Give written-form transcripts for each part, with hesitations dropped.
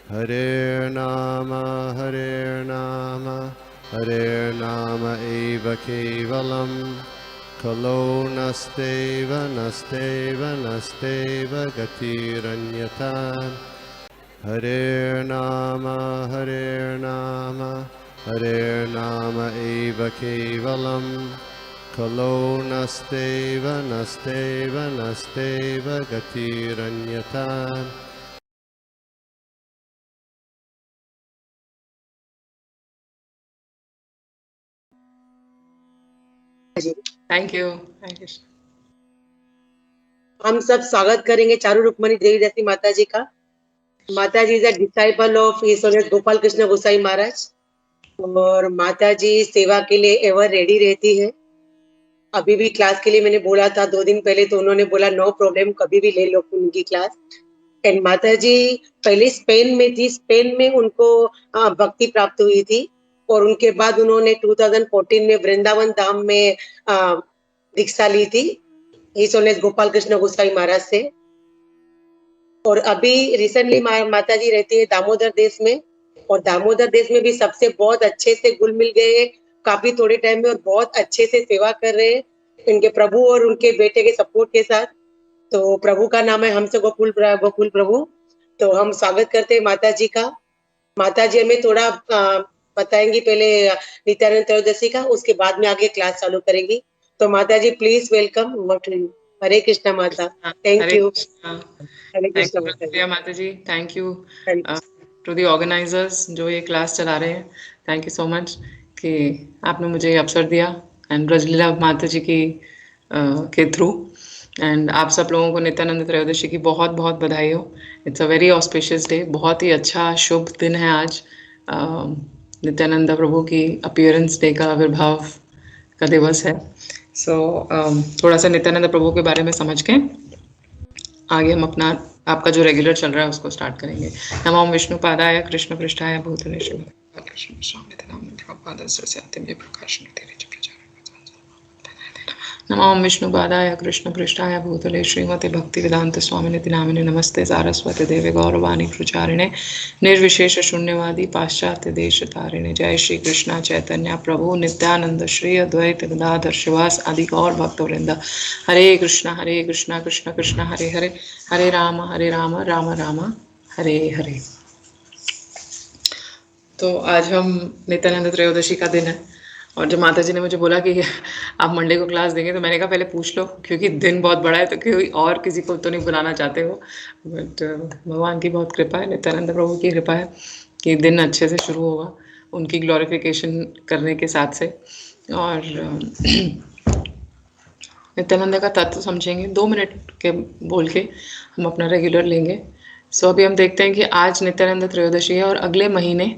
Hare Nama eva kevalam. Kalo nasteva nasteva nasteva gatiranyatan. Hare Nama eva kevalam. Kalo nasteva nasteva nasteva gatiranyatan. Thank you. हम सब स्वागत करेंगे चारू रुक्मणी देवी दासी माता जी का। Mata ji is a disciple of his honour Gopal Krishna Gosai Maharaj और माता जी सेवा के लिए एवर रेडी रहती है। अभी भी क्लास के लिए मैंने बोला था 2 दिन पहले, तो उन्होंने बोला नो प्रॉब्लम, कभी भी ले लो उनकी क्लास। एंड माता जी पहले स्पेन में थी, स्पेन में उनको भक्ति प्राप्त हुई थी और उनके बाद उन्होंने 2014 में वृंदावन धाम में दीक्षा ली थी हिज ऑनर गोपाल कृष्ण गोसाई महाराज से। और अभी रिसेंटली माता जी रहती है दामोदर देश में और दामोदर देश में भी सबसे बहुत अच्छे से घुल मिल गए काफी थोड़े टाइम में और बहुत अच्छे से सेवा कर रहे हैं इनके प्रभु और उनके बेटे के सपोर्ट के साथ। तो प्रभु का नाम है हमसे गोकुल प्रभु। तो हम स्वागत करते हैं माता जी का। माता जी हमें थोड़ा बताएंगी पहले नित्यानंद त्रयोदशी का, उसके बाद में आगे क्लास चालू करेंगी। तो Mata ji please welcome. Hare Krishna Mata. Thank you. Hare Krishna माता जी, thank you to the organisers जो ये क्लास चला रहे हैं। थैंक यू सो मच कि आपने मुझे ये अवसर दिया एंड ब्रजलीला माता जी की के थ्रू। एंड आप सब लोगों को नित्यानंद त्रयोदशी की बहुत बहुत बधाई हो। It's a very auspicious day, बहुत ही अच्छा शुभ दिन है आज। नित्यानंद प्रभु की अपीयरेंस डे का, आविर्भाव का दिवस है। सो थोड़ा सा नित्यानंद प्रभु के बारे में समझ के आगे हम अपना आपका जो रेगुलर चल रहा है उसको स्टार्ट करेंगे। नमो विष्णु पादाय कृष्ण पृष्ठाय भूतले नमो विष्णु पादाय कृष्ण पृष्ठाय भूतले श्रीमते भक्ति वेदांत स्वामिने नामिने नमस्ते सारस्वती देवे गौरवाणी प्रचारिणे निर्विशेष शून्यवादी पाश्चात्य देश तारिणे। जय श्री कृष्ण चैतन्य प्रभु नित्यानंद श्री अद्वैत गदाधर शिवास आदि गौर भक्त वृंद। हरे कृष्ण कृष्ण कृष्ण हरे हरे, हरे राम राम राम हरे हरे। तो आज हम नित्यानंद त्रयोदशी का दिन है और जब माता जी ने मुझे बोला कि आप मंडे को क्लास देंगे तो मैंने कहा पहले पूछ लो, क्योंकि दिन बहुत बड़ा है तो कोई और किसी को तो नहीं बुलाना चाहते हो। बट भगवान की बहुत कृपा है, नित्यानंद प्रभु की कृपा है कि दिन अच्छे से शुरू होगा उनकी ग्लोरिफिकेशन करने के साथ से। और नित्यानंद का तत्व समझेंगे 2 मिनट के बोल के हम अपना रेगुलर लेंगे। सो अभी हम देखते हैं कि आज नित्यानंद त्रयोदशी है और अगले महीने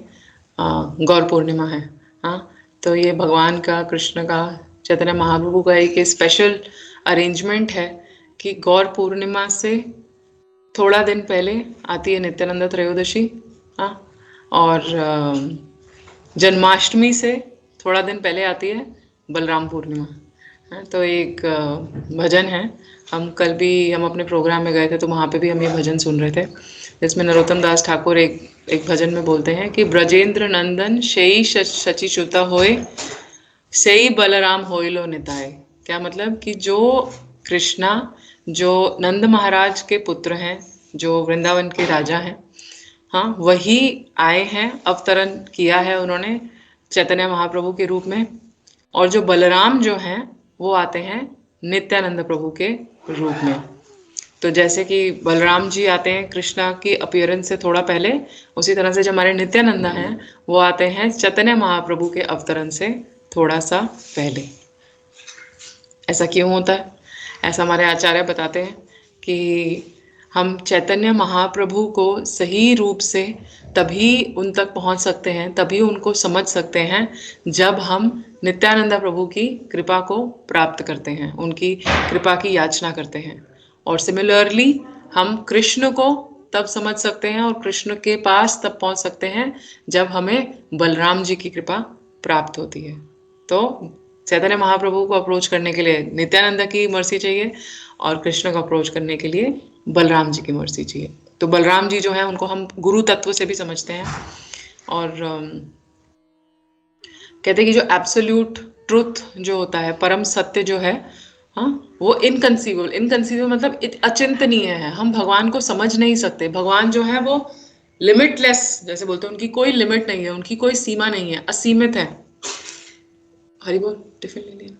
गौर पूर्णिमा है। हाँ, तो ये भगवान का, कृष्ण का, चैतन्य महाप्रभु का एक स्पेशल अरेंजमेंट है कि गौर पूर्णिमा से थोड़ा दिन पहले आती है नित्यानंद त्रयोदशी। हाँ, और जन्माष्टमी से थोड़ा दिन पहले आती है बलराम पूर्णिमा। तो एक भजन है, हम अपने प्रोग्राम में गए थे तो वहाँ पे भी हम ये भजन सुन रहे थे, जिसमें नरोत्तम दास ठाकुर एक भजन में बोलते हैं कि ब्रजेंद्र नंदन शेई शचिच्युता होए सेई बलराम होइलो निताय। क्या मतलब कि जो कृष्णा, जो नंद महाराज के पुत्र हैं, जो वृंदावन के राजा हैं, हाँ, वही आए हैं, अवतरण किया है उन्होंने चैतन्य महाप्रभु के रूप में। और जो बलराम जो हैं वो आते हैं नित्यानंद प्रभु के रूप में। तो जैसे कि बलराम जी आते हैं कृष्णा की अपीयरेंस से थोड़ा पहले, उसी तरह से जो हमारे नित्यानंदा हैं वो आते हैं चैतन्य महाप्रभु के अवतरण से थोड़ा सा पहले। ऐसा क्यों होता है? ऐसा हमारे आचार्य बताते हैं कि हम चैतन्य महाप्रभु को सही रूप से तभी उन तक पहुंच सकते हैं, तभी उनको समझ सकते हैं जब हम नित्यानंद प्रभु की कृपा को प्राप्त करते हैं, उनकी कृपा की याचना करते हैं। और सिमिलरली हम कृष्ण को तब समझ सकते हैं और कृष्ण के पास तब पहुंच सकते हैं जब हमें बलराम जी की कृपा प्राप्त होती है। तो चैतन्य महाप्रभु को अप्रोच करने के लिए नित्यानंद की मर्सी चाहिए और कृष्ण को अप्रोच करने के लिए बलराम जी की मर्सी चाहिए। तो बलराम जी जो है उनको हम गुरु तत्व से भी समझते हैं। और कहते हैं कि जो एब्सोल्यूट ट्रुथ जो होता है, परम सत्य जो है, हाँ, वो इनकंसीवेबल मतलब अचिंतनीय है। हम भगवान को समझ नहीं सकते। भगवान जो है वो लिमिटलेस, जैसे बोलते हैं, उनकी कोई लिमिट नहीं है, उनकी कोई सीमा नहीं है, असीमित है। हरी बोल। टिफिन ले लिया?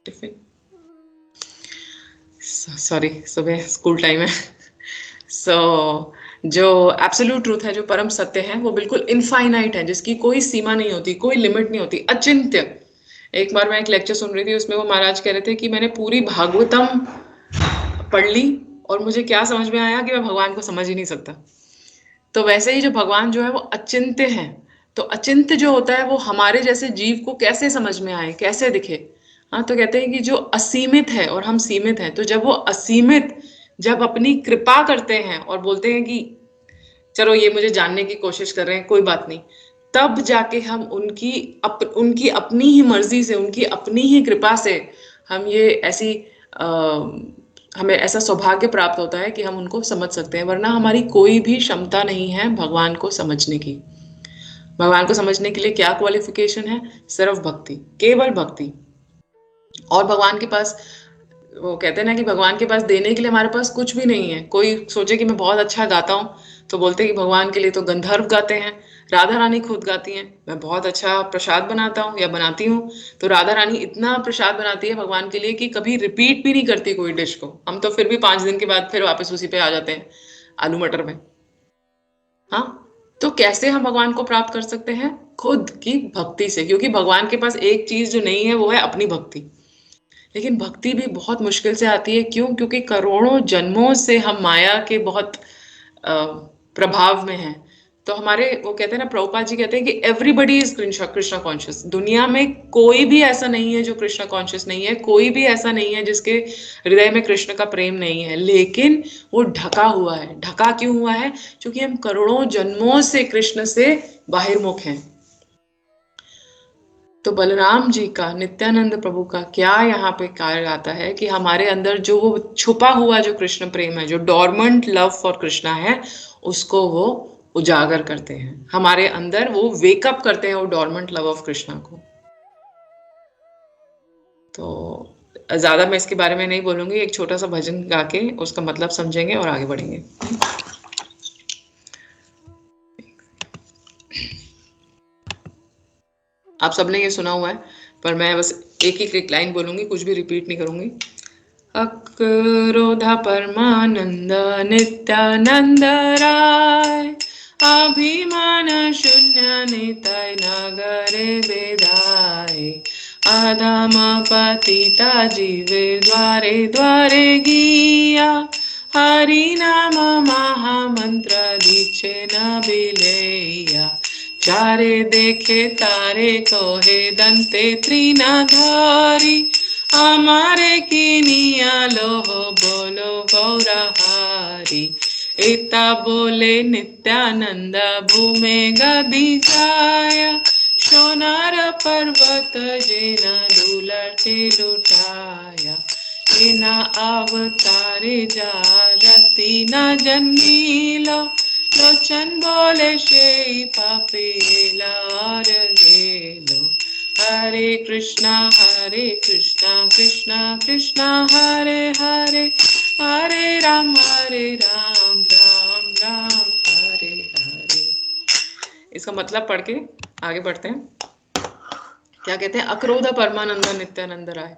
टिफिन, सॉरी, सुबह स्कूल टाइम है। सो जो एब्सोल्यूट ट्रूथ है, जो परम सत्य है, वो बिल्कुल इनफाइनाइट है, जिसकी कोई सीमा नहीं होती, कोई लिमिट नहीं होती, अचिंत्य। एक बार मैं एक लेक्चर सुन रही थी, उसमें वो महाराज कह रहे थे कि मैंने पूरी भागवतम पढ़ ली और मुझे क्या समझ में आया कि मैं भगवान को समझ ही नहीं सकता। तो वैसे ही जो भगवान जो है वो अचिंत्य है। तो अचिंत्य जो होता है वो हमारे जैसे जीव को कैसे समझ में आए, कैसे दिखे? हाँ, तो कहते हैं कि जो असीमित है और हम सीमित हैं, तो जब वो असीमित जब अपनी कृपा करते हैं और बोलते हैं कि चलो ये मुझे जानने की कोशिश कर रहे हैं, कोई बात नहीं, तब जाके हम उनकी अपनी ही मर्जी से, उनकी अपनी ही कृपा से हम ये ऐसी हमें ऐसा सौभाग्य प्राप्त होता है कि हम उनको समझ सकते हैं। वरना हमारी कोई भी क्षमता नहीं है भगवान को समझने की। भगवान को समझने के लिए क्या क्वालिफिकेशन है? सिर्फ भक्ति, केवल भक्ति। और भगवान के पास, वो कहते हैं ना कि भगवान के पास देने के लिए हमारे पास कुछ भी नहीं है। कोई सोचे कि मैं बहुत अच्छा गाता हूँ, तो बोलते हैं कि भगवान के लिए तो गंधर्व गाते हैं। राधा रानी खुद गाती हैं, मैं बहुत अच्छा प्रसाद बनाता हूँ या बनाती हूँ। तो राधा रानी इतना प्रसाद बनाती है भगवान के लिए कि कभी रिपीट भी नहीं करती कोई डिश को। हम तो फिर भी 5 दिन के बाद फिर वापस उसी पे आ जाते हैं, आलू मटर में। हाँ, तो कैसे हम भगवान को प्राप्त कर सकते हैं? खुद की भक्ति से। क्योंकि भगवान के पास एक चीज जो नहीं है वो है अपनी भक्ति। लेकिन भक्ति भी बहुत मुश्किल से आती है। क्यों? क्योंकि करोड़ों जन्मों से हम माया के बहुत प्रभाव में हैं। तो हमारे, वो कहते हैं ना, प्रभुपाद जी कहते हैं कि एवरीबडी इज कृष्णा कॉन्शियस। दुनिया में कोई भी ऐसा नहीं है जो कृष्णा कॉन्शियस नहीं है, कोई भी ऐसा नहीं है जिसके हृदय में कृष्ण का प्रेम नहीं है। लेकिन वो ढका हुआ है। ढका क्यों हुआ है? क्योंकि हम करोड़ों जन्मों से कृष्ण से बाहिर्मुख हैं। तो बलराम जी का, नित्यानंद प्रभु का क्या यहाँ पे कार्य आता है कि हमारे अंदर जो वो छुपा हुआ जो कृष्ण प्रेम है, जो डॉर्मेंट लव फॉर कृष्णा है, उसको वो उजागर करते हैं। हमारे अंदर वो वेकअप करते हैं वो डॉर्मेंट लव ऑफ कृष्णा को। तो ज्यादा मैं इसके बारे में नहीं बोलूंगी। एक छोटा सा भजन गा के उसका मतलब समझेंगे और आगे बढ़ेंगे। आप सबने ये सुना हुआ है, पर मैं बस एक लाइन बोलूंगी, कुछ भी रिपीट नहीं करूंगी। अक्रोध परमानंद नित्यानंद राय, अभिमान शून्य निताय नगरे बेदाय, अधम पतिता जीवे द्वारे द्वारे गिया, हरि नाम महामंत्र दीक्षे न बिलेया, चारे देखे तारे कोहे दंते त्रिनाधारी, हमारे किनिया लोहो बोलो गौरहारी, इता बोले नित्यानंद भूमे गदी जाया, सोनार पर्वत जेना दुलटे लुटाया, एना अवतारे जा रति न जन्मीलो, लोचन बोले शे पापे लार गेलो, हरे कृष्णा कृष्णा कृष्णा हरे हरे, हरे राम राम राम हरे हरे। इसका मतलब पढ़ के आगे बढ़ते हैं। क्या कहते हैं? अक्रोध परमानंद नित्यानंद राय।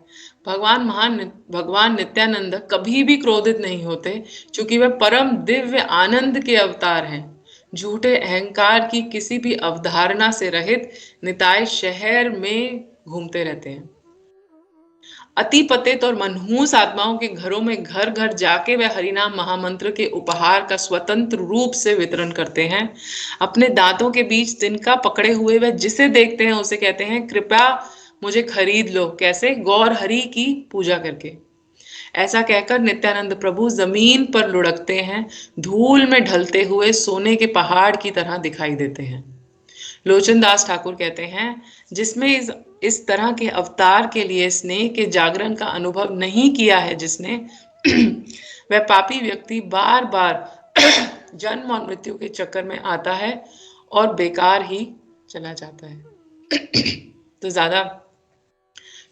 भगवान नित्यानंद कभी भी क्रोधित नहीं होते, क्योंकि वे परम दिव्य आनंद के अवतार हैं। झूठे अहंकार की किसी भी अवधारणा से रहित निताय शहर में घूमते रहते हैं। अति पतित और मनहूस आत्माओं के घरों में घर घर जाके वे हरिनाम महामंत्र के उपहार का स्वतंत्र रूप से वितरण करते हैं। अपने दांतों के बीच तिनका पकड़े हुए वे जिसे देखते हैं उसे कहते हैं, कृपया मुझे खरीद लो। कैसे? गौर हरि की पूजा करके। ऐसा कहकर नित्यानंद प्रभु जमीन पर लुढ़कते हैं, धूल में ढलते हुए सोने के पहाड़ की तरह दिखाई देते हैं। लोचन दास ठाकुर कहते हैं, जिसमें इस तरह के अवतार के लिए स्नेह के जागरण का अनुभव नहीं किया है जिसने, वह पापी व्यक्ति बार बार जन्म और मृत्यु के चक्कर में आता है और बेकार ही चला जाता है। तो ज्यादा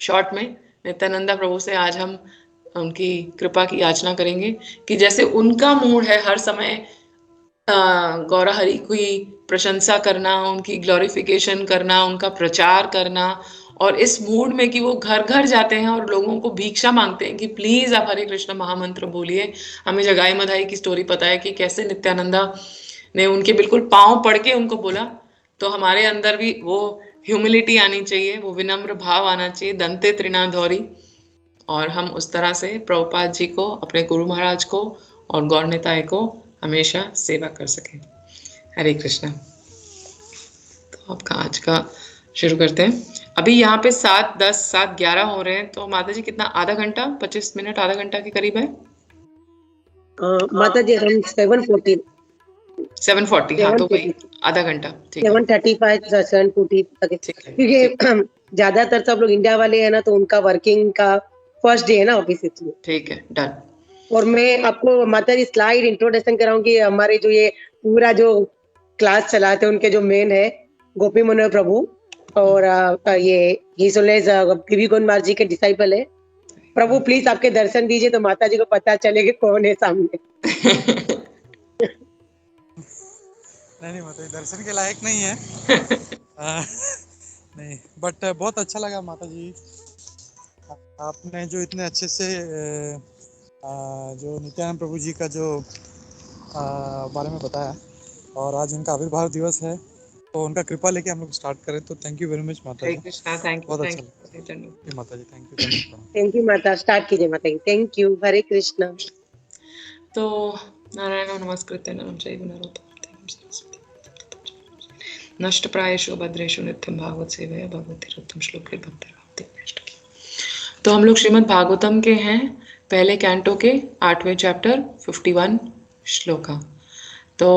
शॉर्ट में नित्यानंदा प्रभु से आज हम उनकी कृपा की याचना करेंगे कि जैसे उनका मूड है हर समय गौरा हरि की प्रशंसा करना, उनकी ग्लोरिफिकेशन करना, उनका प्रचार करना, और इस मूड में कि वो घर घर जाते हैं और लोगों को भिक्षा मांगते हैं कि प्लीज आप हरे कृष्ण महामंत्र बोलिए। हमें जगाई मधाई की स्टोरी पता है कि कैसे नित्यानंदा ने उनके बिल्कुल पांव पड़ के उनको बोला। तो हमारे अंदर भी वो ह्यूमिलिटी आनी चाहिए, वो विनम्र भाव आना चाहिए, दंते त्रिनाधौरी, और हम उस तरह से प्रभुपाद जी को, अपने गुरु महाराज को और गौर निताय को हमेशा सेवा कर सकें। हरे कृष्णा। तो आपका आज का शुरू करते हैं। अभी यहाँ पे 7:10 7:11 हो रहे हैं, तो माता जी कितना, आधा घंटा 25 मिनट आधा घंटा के करीब है। माता जी हम 7:40 7:40, हाँ तो वही आधा घंटा, ठीक है 7:35 7:40 तक, ठीक है क्योंकि ज्यादातर सब लोग इंडिया वाले हैं ना, तो उनका वर्किंग का फर्स्ट डे है ना ऑफिस, इसलिए। ठीक है, डन। और मैं आपको माता जी स्लाइड इंट्रोडक्शन कराऊंगी। हमारे जो ये पूरा जो क्लास चलाते हैं उनके जो मेन है गोपी मनोहर प्रभु, और ये पीवी कुमार जी के डिसाइपल है। प्रभु प्लीज आपके दर्शन दीजिए तो माता जी को पता चले कि कौन है सामने। नहीं माता जी दर्शन के लायक नहीं है। नहीं, बट बहुत अच्छा लगा माता जी, आपने जो इतने अच्छे से जो नित्यानंद प्रभु जी का जो बारे में बताया, और आज उनका आविर्भाव दिवस है, तो उनका कृपा लेके हम लोग स्टार्ट करें। तो थैंक यू वेरी मच माता जी, बहुत अच्छा लगा माता जी, थैंक यू। थैंक यू माता, स्टार्ट कीजिए माता जी। Thank you, Hare Krishna. तो नारायण नमस्कृत्य नरं चैव नरोत्तमं नष्ट प्रायेषु भद्रेषु नित्यं भागवत सेवया भगवती रत्नम श्लोके भक्ति। तो हम लोग श्रीमद् भागवतम के हैं, पहले कैंटो के 8वें चैप्टर 51 श्लोका। तो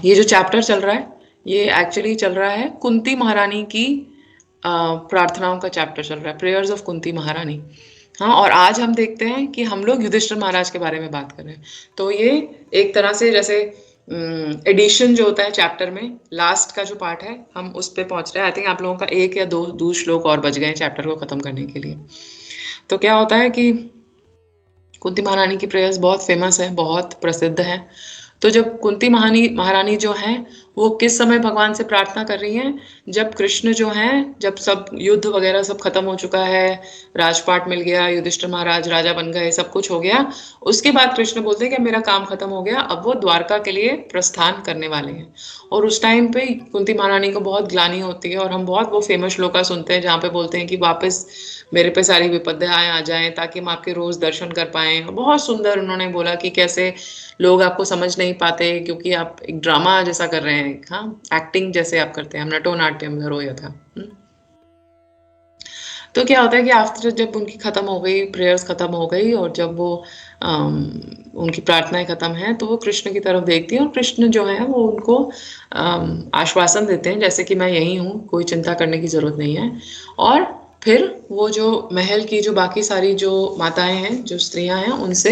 ये जो चैप्टर चल रहा है ये एक्चुअली चल रहा है कुंती महारानी की प्रार्थनाओं का चैप्टर चल रहा है, प्रेयर्स ऑफ कुंती महारानी। हाँ, और आज हम देखते हैं कि हम लोग युधिष्ठिर महाराज के बारे में बात कर रहे हैं। तो ये एक तरह से जैसे एडिशन जो होता है चैप्टर में, लास्ट का जो पार्ट है हम उस पे पहुंच रहे हैं। आई थिंक आप लोगों का एक या दो श्लोक और बच गए चैप्टर को खत्म करने के लिए। तो क्या होता है कि कुंती महारानी की प्रेयर्स बहुत फेमस है, बहुत प्रसिद्ध है। तो जब कुंती महारानी जो है वो किस समय भगवान से प्रार्थना कर रही हैं, जब कृष्ण जो हैं, जब सब युद्ध वगैरह सब खत्म हो चुका है, राजपाट मिल गया, युधिष्ठिर महाराज राजा बन गए, सब कुछ हो गया, उसके बाद कृष्ण बोलते हैं कि मेरा काम खत्म हो गया, अब वो द्वारका के लिए प्रस्थान करने वाले हैं। और उस टाइम पे कुंती महारानी को बहुत ग्लानि होती है, और हम बहुत वो फेमस श्लोका सुनते हैं जहाँ पे बोलते हैं कि वापस मेरे पे सारी विपद्याएं आ जाएं ताकि हम आपके रोज दर्शन कर पाएं। बहुत सुंदर उन्होंने बोला कि कैसे लोग आपको समझ नहीं पाते क्योंकि आप एक ड्रामा जैसा कर रहे हैं, हाँ एक्टिंग जैसे आप करते हैं, हम नटो नाट्यम घरो यथा। तो क्या होता है कि आफ्टर जब उनकी खत्म हो गई, प्रेयर्स खत्म हो गई, और जब वो उनकी प्रार्थनाएं खत्म हैं, तो वो कृष्ण की तरफ देखती हैं, और कृष्ण जो है वो उनको आश्वासन देते हैं जैसे कि मैं यही हूँ, कोई चिंता करने की जरूरत नहीं है। और फिर वो जो महल की जो बाकी सारी जो माताएं हैं, जो स्त्रियां हैं, उनसे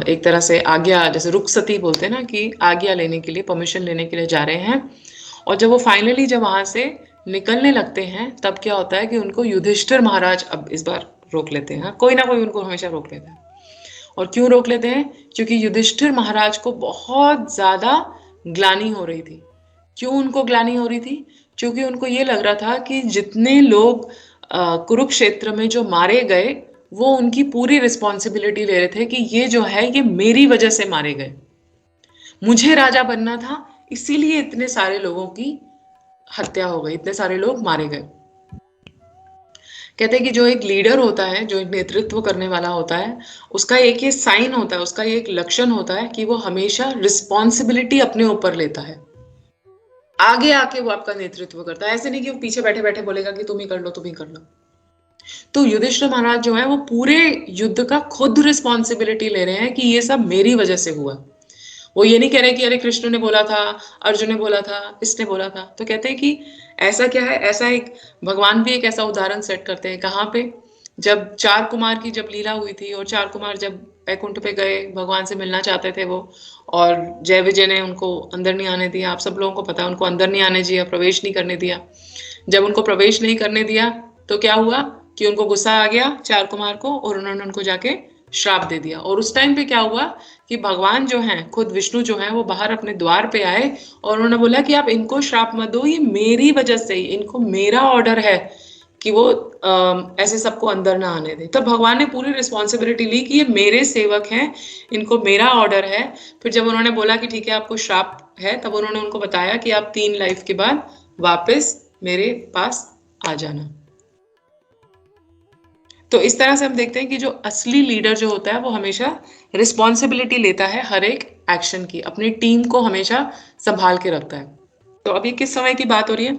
एक तरह से आज्ञा, जैसे रुखसती बोलते हैं ना, कि आज्ञा लेने के लिए, परमिशन लेने के लिए जा रहे हैं। और जब वो फाइनली जब वहां से निकलने लगते हैं, तब क्या होता है कि उनको युधिष्ठिर महाराज अब इस बार रोक लेते हैं। कोई ना कोई उनको हमेशा रोक लेता है। और क्यों रोक लेते हैं? क्योंकि युधिष्ठिर महाराज को बहुत ज्यादा ग्लानि हो रही थी। क्यों उनको ग्लानि हो रही थी? क्योंकि उनको ये लग रहा था कि जितने लोग कुरुक्षेत्र में जो मारे गए, वो उनकी पूरी रिस्पॉन्सिबिलिटी ले रहे थे कि ये जो है ये मेरी वजह से मारे गए, मुझे राजा बनना था, इसीलिए इतने सारे लोगों की हत्या हो गई, इतने सारे लोग मारे गए। कहते हैं कि जो एक लीडर होता है, जो एक नेतृत्व करने वाला होता है, उसका एक ये साइन होता है, उसका ये एक लक्षण होता है कि वो हमेशा रिस्पॉन्सिबिलिटी अपने ऊपर लेता है। आगे आके वो आपका नेतृत्व करता है, ऐसे नहीं कि वो पीछे बैठे बैठे बोलेगा कि तुम ही कर लो, तुम ही कर लो। तो युधिष्ठिर महाराज जो है वो पूरे युद्ध का खुद रिस्पॉन्सिबिलिटी ले रहे हैं कि ये सब मेरी वजह से हुआ। वो ये नहीं कह रहे कि अरे कृष्ण ने बोला था, अर्जुन ने बोला था, इसने बोला था। तो कहते हैं कि ऐसा क्या है, ऐसा एक भगवान भी एक ऐसा उदाहरण सेट करते हैं। कहाँ पे? जब चार कुमार की जब लीला हुई थी, और चार कुमार जब बैकुंठ पे गए, भगवान से मिलना चाहते थे वो, और जय विजय ने उनको अंदर नहीं आने दिया। आप सब लोगों को पता है, उनको अंदर नहीं आने दिया, प्रवेश नहीं करने दिया। जब उनको प्रवेश नहीं करने दिया तो क्या हुआ कि उनको गुस्सा आ गया चार कुमार को, और उन्होंने उनको जाके श्राप दे दिया। और उस टाइम पे क्या हुआ कि भगवान जो हैं, खुद विष्णु जो हैं, वो बाहर अपने द्वार पे आए और उन्होंने बोला कि आप इनको श्राप मत दो, ये मेरी वजह से ही, इनको मेरा ऑर्डर है कि वो ऐसे सबको अंदर ना आने दे। तब भगवान ने पूरी रिस्पॉन्सिबिलिटी ली कि ये मेरे सेवक हैं, इनको मेरा ऑर्डर है। फिर जब उन्होंने बोला कि ठीक है आपको श्राप है, तब उन्होंने उनको बताया कि आप 3 लाइफ के बाद वापस मेरे पास आ जाना। तो इस तरह से हम देखते हैं कि जो असली लीडर जो होता है वो हमेशा रिस्पॉन्सिबिलिटी लेता है हर एक एक्शन की, अपनी टीम को हमेशा संभाल के रखता है। तो अभी किस समय की बात हो रही है?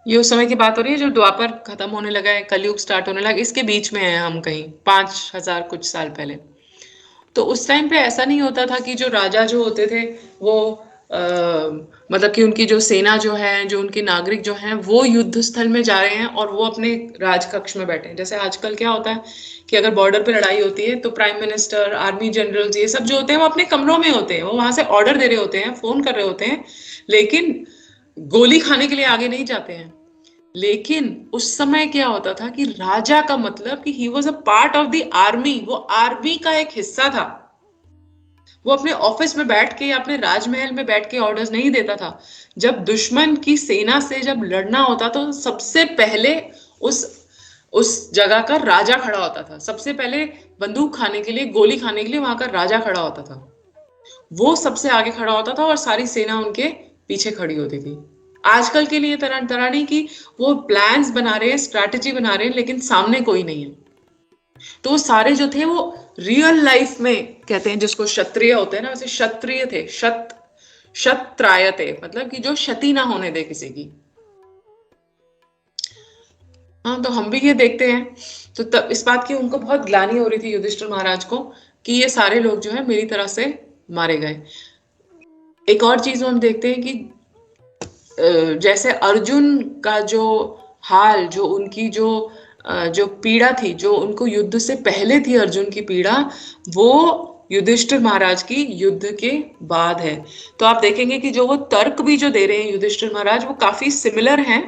ये उस समय की बात हो रही है जो द्वापर खत्म होने लगा है, कलयुग स्टार्ट होने लगा, इसके बीच में है हम, कहीं 5000 कुछ साल पहले। तो उस टाइम पे ऐसा नहीं होता था कि जो राजा जो होते थे वो मतलब कि उनकी जो सेना जो है, जो उनके नागरिक जो हैं, वो युद्ध स्थल में जा रहे हैं और वो अपने राजकक्ष में बैठे हैं। जैसे आजकल क्या होता है कि अगर बॉर्डर पे लड़ाई होती है तो प्राइम मिनिस्टर, आर्मी जनरल्स, ये सब जो होते हैं वो अपने कमरों में होते हैं, वो वहां से ऑर्डर दे रहे होते हैं, फोन कर रहे होते हैं, लेकिन गोली खाने के लिए आगे नहीं जाते हैं। लेकिन उस समय क्या होता था कि राजा का मतलब कि he was a part of the army, वो आर्मी का एक हिस्सा था। वो अपने ऑफिस में बैठ के या अपने राजमहल में बैठ के ऑर्डर्स नहीं देता था। जब दुश्मन की सेना से जब लड़ना होता तो सबसे पहले उस जगह का राजा खड़ा होता था। सबसे पहले बंदूक खाने के लिए, गोली खाने के लिए वहां का राजा खड़ा होता था। वो सबसे आगे खड़ा होता था और सारी सेना उनके पीछे खड़ी होती थी। आजकल के लिए तरह तरह नहीं कि वो प्लान्स बना रहे हैं, स्ट्रैटेजी बना रहे हैं, लेकिन सामने कोई नहीं है। तो वो सारे जो थे वो रियल लाइफ में, कहते हैं जिसको क्षत्रिय होते हैं ना, वैसे क्षत्रिय थे। क्षत्राय थे, मतलब कि जो क्षति ना होने दे किसी की। हाँ, तो हम भी ये देखते हैं। तो तब इस बात की उनको बहुत ग्लानि हो रही थी युधिष्ठिर महाराज को कि ये सारे लोग जो है मेरी तरह से मारे गए। एक और चीज हम देखते हैं कि जैसे अर्जुन का जो हाल, जो उनकी जो पीड़ा थी, जो उनको युद्ध से पहले थी अर्जुन की पीड़ा, वो युधिष्ठिर महाराज की युद्ध के बाद है। तो आप देखेंगे कि जो वो तर्क भी जो दे रहे हैं युधिष्ठिर महाराज, वो काफी सिमिलर हैं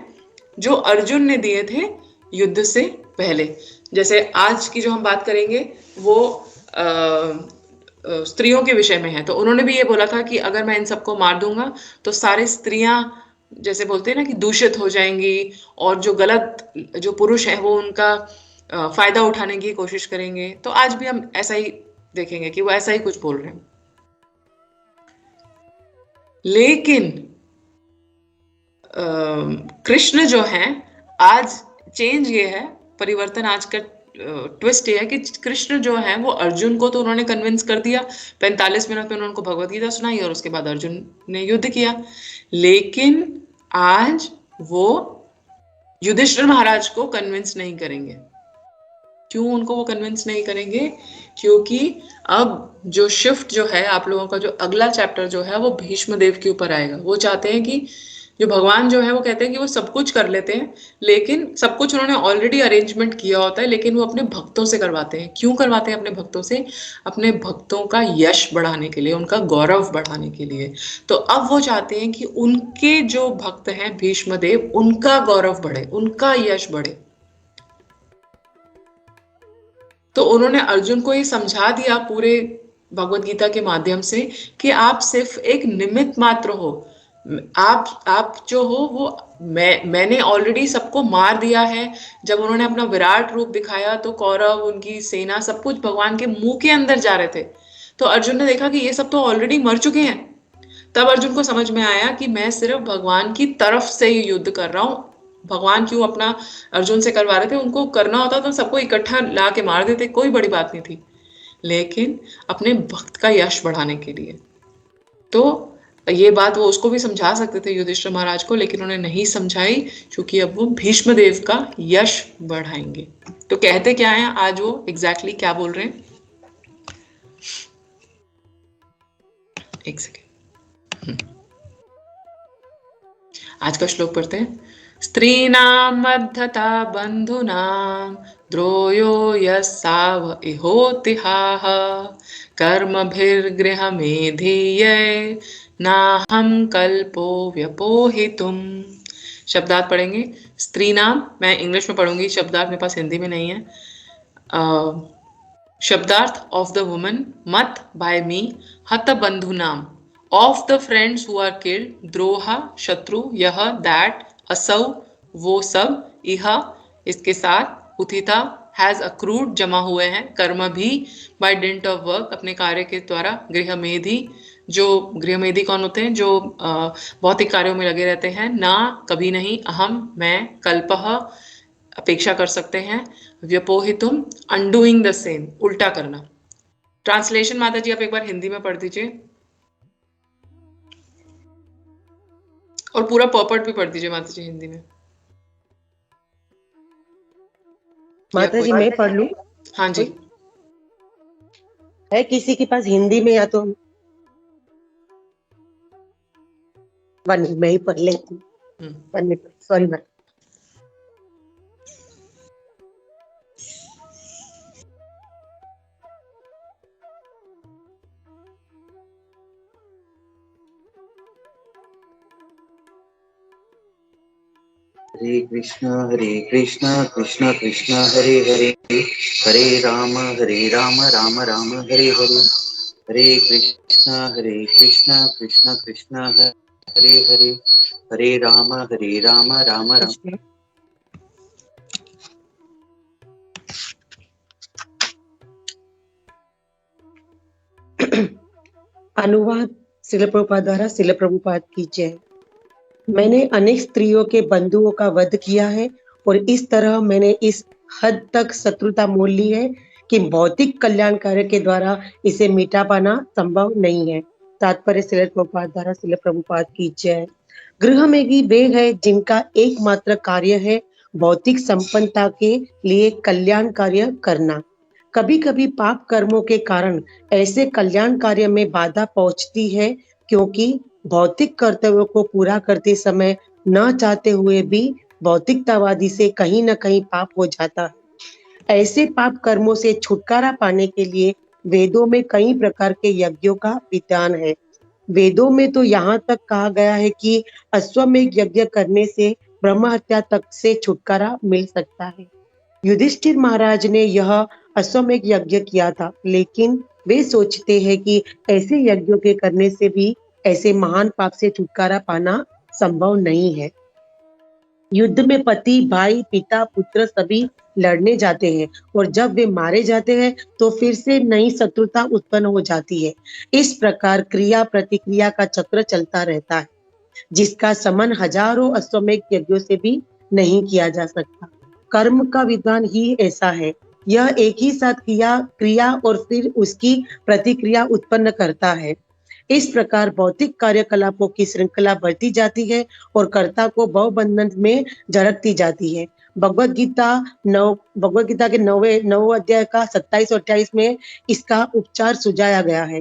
जो अर्जुन ने दिए थे युद्ध से पहले। जैसे आज की जो हम बात करेंगे वो स्त्रियों के विषय में है। तो उन्होंने भी ये बोला था कि अगर मैं इन सबको मार दूंगा तो सारे स्त्रियां, जैसे बोलते हैं ना, कि दूषित हो जाएंगी, और जो गलत जो पुरुष है वो उनका फायदा उठाने की कोशिश करेंगे। तो आज भी हम ऐसा ही देखेंगे कि वो ऐसा ही कुछ बोल रहे हैं। लेकिन कृष्ण जो है, आज चेंज ये है, परिवर्तन आज का ट्विस्ट ये है कि कृष्ण जो है वो अर्जुन को तो उन्होंने कन्विंस कर दिया, 45 मिनट में उनको भगवत गीता सुनाई और उसके बाद अर्जुन ने युद्ध किया। लेकिन आज वो युधिष्ठिर महाराज को कन्विंस नहीं करेंगे। क्यों उनको वो कन्विंस नहीं करेंगे? क्योंकि अब जो शिफ्ट जो है, आप लोगों का जो अगला चैप्टर जो है वो भीष्म देव के ऊपर आएगा। वो चाहते हैं कि जो भगवान जो है वो कहते हैं कि वो सब कुछ कर लेते हैं, लेकिन सब कुछ उन्होंने ऑलरेडी अरेंजमेंट किया होता है, लेकिन वो अपने भक्तों से करवाते हैं। क्यों करवाते हैं अपने भक्तों से? अपने भक्तों का यश बढ़ाने के लिए, उनका गौरव बढ़ाने के लिए। तो अब वो चाहते हैं कि उनके जो भक्त हैं भीष्म देव, उनका गौरव बढ़े, उनका यश बढ़े। तो उन्होंने अर्जुन को ये समझा दिया पूरे भगवत गीता के माध्यम से कि आप सिर्फ एक निमित्त मात्र हो। आप जो हो वो मैंने ऑलरेडी सबको मार दिया है। जब उन्होंने अपना विराट रूप दिखाया तो कौरव, उनकी सेना, सब कुछ भगवान के मुंह के अंदर जा रहे थे। तो अर्जुन ने देखा कि ये सब तो ऑलरेडी मर चुके हैं। तब अर्जुन को समझ में आया कि मैं सिर्फ भगवान की तरफ से ही युद्ध कर रहा हूँ। भगवान क्यों अपना अर्जुन से करवा रहे थे? उनको करना होता तो सबको इकट्ठा ला के मार देते, कोई बड़ी बात नहीं थी, लेकिन अपने भक्त का यश बढ़ाने के लिए। तो ये बात वो उसको भी समझा सकते थे युधिष्ठिर महाराज को, लेकिन उन्होंने नहीं समझाई, क्योंकि अब वो भीष्म देव का यश बढ़ाएंगे। तो कहते क्या है आज वो एग्जैक्टली क्या बोल रहे हैं? एक सेकेंड, आज का श्लोक पढ़ते हैं। स्त्रीणां मद्धता बन्धूनां द्रोयो यस्साव इहोतिहाः कर्मभिर्गृहमेधीये नाहं कल्पो व्यपोहितुम्। शब्दार्थ पढ़ेंगे। स्त्रीनाम, मैं इंग्लिश में पढ़ूंगी, शब्दार्थ मेरे पास हिंदी में नहीं है। शब्दार्थ ऑफ द वुमन, मत बाय मी, हत बंधु नाम, of the friends who are killed, द्रोहा शत्रु, यह दैट, असौ वो सब, इह इसके साथ, उत्थिता हैज अक्रूड जमा हुए हैं, कर्म भी बाय डिंट ऑफ वर्क अपने कार्य के द्वारा, गृहमेधी जो गृहमेधी कौन होते हैं, जो भौतिक कार्यों में लगे रहते हैं, ना कभी नहीं, अहम मैं, कल्पह अपेक्षा कर सकते हैं, व्यपोहितुम अनडूइंग द सेम उल्टा करना। ट्रांसलेशन माता जी आप एक बार हिंदी में पढ़ दीजिए और पूरा पॉपर्ट भी पढ़ दीजिए माता जी हिंदी में। माता जी मैं पढ़ लूं? हाँ जी। है किसी के पास हिंदी में, या तो मैं ही पढ़ लेती हूँ। Sorry ma'am. हरे कृष्णा कृष्णा कृष्णा हरे हरे, हरे राम राम राम हरे हरे, हरे कृष्णा कृष्णा कृष्णा हरे हरे, हरे राम राम राम। अनुवाद श्रील प्रभुपाद द्वारा। श्रील प्रभुपाद की जय। मैंने अनेक स्त्रियों के बंधुओं का वध किया है और इस तरह मैंने इस हद तक शत्रुता मोल ली है कि भौतिक कल्याण कार्य के द्वारा इसे मिटा पाना संभव नहीं है। तात्पर्य श्रील प्रभुपाद द्वारा। श्रील प्रभुपाद की जय। गृहमेधी वे है जिनका एकमात्र कार्य है भौतिक संपन्नता के लिए कल्याण कार्य करना। कभी कभी पाप कर्मों के कारण ऐसे कल्याण कार्य में बाधा पहुंचती है, क्योंकि भौतिक कर्तव्यों को पूरा करते समय न चाहते हुए भी भौतिकतावादी से कहीं न कहीं पाप हो जाता है। ऐसे पाप कर्मों से छुटकारा पाने के लिए वेदों में कई प्रकार के यज्ञों का विधान है। वेदों में तो यहाँ तक कहा गया है कि अश्वमेध यज्ञ करने से ब्रह्म हत्या तक से छुटकारा मिल सकता है। युधिष्ठिर महाराज ने यह अश्वमेध यज्ञ किया था, लेकिन वे सोचते हैं कि ऐसे यज्ञों के करने से भी ऐसे महान पाप से छुटकारा पाना संभव नहीं है। युद्ध में पति, भाई, पिता, पुत्र सभी लड़ने जाते हैं और जब वे मारे जाते हैं तो फिर से नई शत्रुता उत्पन्न हो जाती है। इस प्रकार क्रिया प्रतिक्रिया का चक्र चलता रहता है, जिसका समन हजारों अश्वमेध यज्ञों से भी नहीं किया जा सकता। कर्म का विधान ही ऐसा है। यह एक ही साथ क्रिया और फिर उसकी प्रतिक्रिया उत्पन्न करता है। इस प्रकार भौतिक कार्यकलापों की श्रृंखला बढ़ती जाती है और कर्ता को भवबंधन में झड़कती जाती है। भगवत गीता के 9वें अध्याय का 27 और 28 में इसका उपचार सुझाया गया है।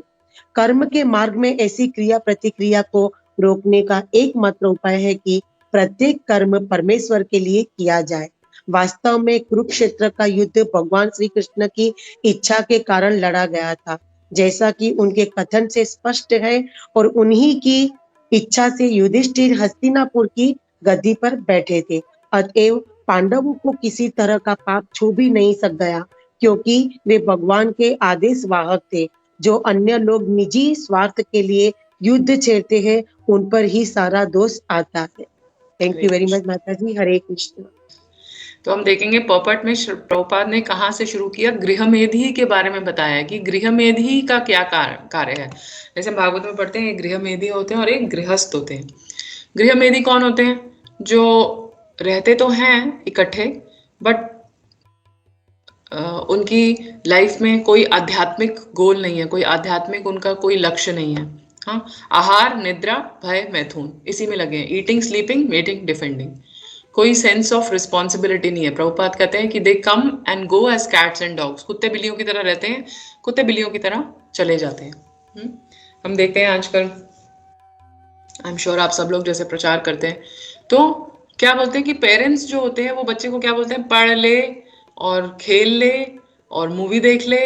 कर्म के मार्ग में ऐसी क्रिया प्रतिक्रिया को रोकने का एकमात्र उपाय है कि प्रत्येक कर्म परमेश्वर के लिए किया जाए। वास्तव में कुरुक्षेत्र का युद्ध भगवान श्री कृष्ण की इच्छा के कारण लड़ा गया था, जैसा कि उनके कथन से स्पष्ट है, और उन्हीं की इच्छा से युधिष्ठिर हस्तिनापुर की गद्दी पर बैठे थे। अतएव पांडवों को किसी तरह का पाप छू भी नहीं सक गया, क्योंकि वे भगवान के आदेश वाहक थे। जो अन्य लोग निजी स्वार्थ के लिए युद्ध छेड़ते हैं, उन पर ही सारा दोष आता है। थैंक यू वेरी मच माता जी। हरे कृष्ण। तो हम देखेंगे पॉपट में प्रभुपाद ने कहाँ से शुरू किया। गृहमेधी के बारे में बताया कि गृहमेधी का क्या कार्य है। जैसे भागवत में पढ़ते हैं, गृहमेधी होते हैं और एक गृहस्थ होते हैं। गृहमेधी कौन होते हैं? जो रहते तो हैं इकट्ठे, बट उनकी लाइफ में कोई आध्यात्मिक गोल नहीं है, कोई आध्यात्मिक उनका कोई लक्ष्य नहीं है। हाँ, आहार, निद्रा, भय, मैथुन, इसी में लगे हैं। Eating, sleeping, mating, defending. कोई सेंस ऑफ रिस्पॉन्सिबिलिटी नहीं है। प्रभुपाद कहते हैं कि they come and go as cats and dogs. कुत्ते बिल्लियों की तरह रहते हैं, कुत्ते बिल्लियों की तरह चले जाते हैं। हम देखते हैं आजकल, आई एम श्योर आप सब लोग जैसे प्रचार करते हैं, तो क्या बोलते हैं कि पेरेंट्स जो होते हैं वो बच्चे को क्या बोलते हैं, पढ़ ले और खेल ले और मूवी देख ले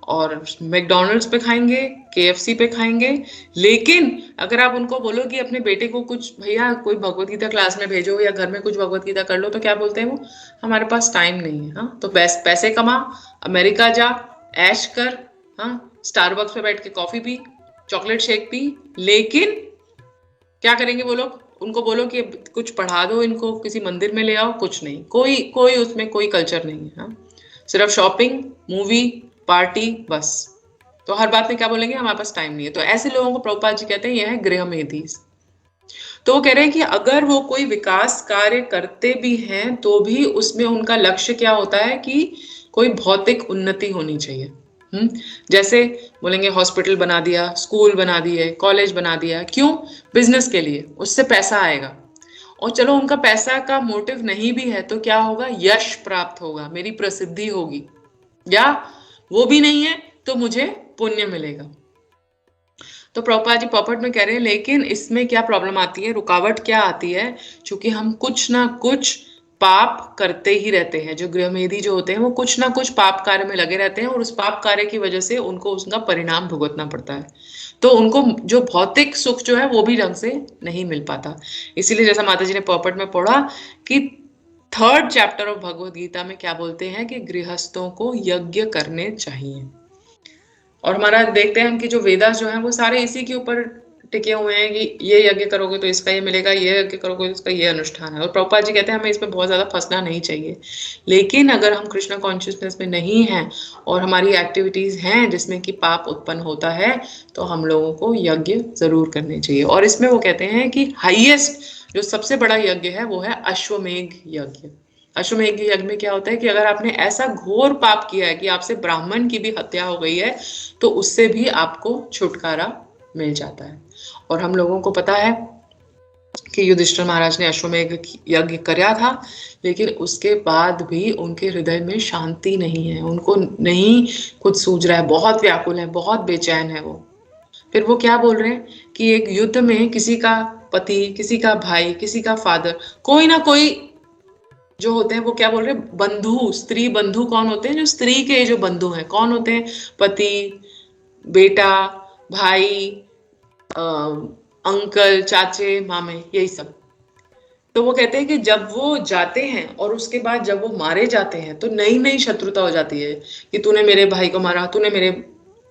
और मैकडोनल्ड्स पे खाएंगे, केएफसी पे खाएंगे। लेकिन अगर आप उनको बोलो कि अपने बेटे को कुछ भैया कोई भगवत गीता क्लास में भेजो या घर में कुछ भगवत गीता कर लो, तो क्या बोलते हैं वो, हमारे पास टाइम नहीं है। हाँ, तो पैसे कमा, अमेरिका जा, ऐश कर, हाँ, स्टारबक्स पे बैठ के coffee P, chocolate shake P. लेकिन क्या करेंगे वो लोग, उनको बोलो कि कुछ पढ़ा दो, इनको किसी मंदिर में ले आओ, कुछ नहीं, कोई कोई उसमें कोई कल्चर नहीं है। हाँ, सिर्फ शॉपिंग, मूवी, पार्टी, बस। तो हर बात में क्या बोलेंगे, हमारे पास टाइम नहीं है। तो ऐसे लोगों को प्रभुपाद जी कहते हैं यह है गृह मेधी। तो वो कह रहे हैं कि अगर वो कोई विकास कार्य करते भी हैं तो भी उसमें उनका लक्ष्य क्या होता है कि कोई भौतिक उन्नति होनी चाहिए। जैसे बोलेंगे हॉस्पिटल बना दिया, स्कूल बना दिए, कॉलेज बना दिया, क्यों, बिजनेस के लिए, उससे पैसा आएगा। और चलो उनका पैसा का मोटिव नहीं भी है तो क्या होगा, यश प्राप्त होगा, मेरी प्रसिद्धि होगी, या वो भी नहीं है तो मुझे पुण्य मिलेगा। तो प्रभुपाद जी पॉपट में कह रहे हैं लेकिन इसमें क्या प्रॉब्लम आती है, रुकावट क्या आती है, क्योंकि हम कुछ ना कुछ पाप करते ही रहते हैं। जो गृहमेधी जो होते हैं वो कुछ ना कुछ पाप कार्य में लगे रहते हैं और उस पाप कार्य की वजह से उनको उसका परिणाम भुगतना पड़ता है। तो उनको जो भौतिक सुख जो है वो भी ढंग से नहीं मिल पाता। इसीलिए जैसा माता जी ने पॉपट में पढ़ा कि 3rd chapter of Bhagavad Gita में क्या बोलते हैं कि गृहस्थों को यज्ञ करने चाहिए। और हमारा देखते हैं हम कि जो वेदास जो है वो सारे इसी के ऊपर टिके हुए हैं कि ये यज्ञ करोगे तो इसका ये मिलेगा, ये यज्ञ करोगे तो इसका ये अनुष्ठान है। और प्रभुपाद जी कहते हैं हमें इसमें बहुत ज्यादा फंसना नहीं चाहिए। लेकिन अगर हम कृष्णा कॉन्शियसनेस में नहीं हैं और हमारी एक्टिविटीज हैं जिसमें कि पाप उत्पन्न होता है, तो हम लोगों को यज्ञ जरूर करने चाहिए। और इसमें वो कहते हैं कि हाईएस्ट जो सबसे बड़ा यज्ञ है वो है अश्वमेघ यज्ञ। अश्वमेघ यज्ञ में क्या होता है कि अगर आपने ऐसा घोर पाप किया है कि आपसे ब्राह्मण की भी हत्या हो गई है तो उससे भी आपको छुटकारा मिल जाता है। और हम लोगों को पता है कि युधिष्ठिर महाराज ने अश्वमेघ यज्ञ किया था, लेकिन उसके बाद भी उनके हृदय में शांति नहीं है, उनको नहीं कुछ सूझ रहा है, बहुत व्याकुल है, बहुत बेचैन है वो। फिर वो क्या बोल रहे हैं कि एक युद्ध में किसी का पति, किसी का भाई, किसी का फादर, कोई ना कोई जो होते हैं वो क्या बोल रहे हैं, बंधु, स्त्री बंधु कौन होते हैं, जो स्त्री के जो बंधु हैं कौन होते हैं, पति, बेटा, भाई, अंकल, चाचे, मामे, यही सब। तो वो कहते हैं कि जब वो जाते हैं और उसके बाद जब वो मारे जाते हैं तो नई नई शत्रुता हो जाती है कि तूने मेरे भाई को मारा, तूने मेरे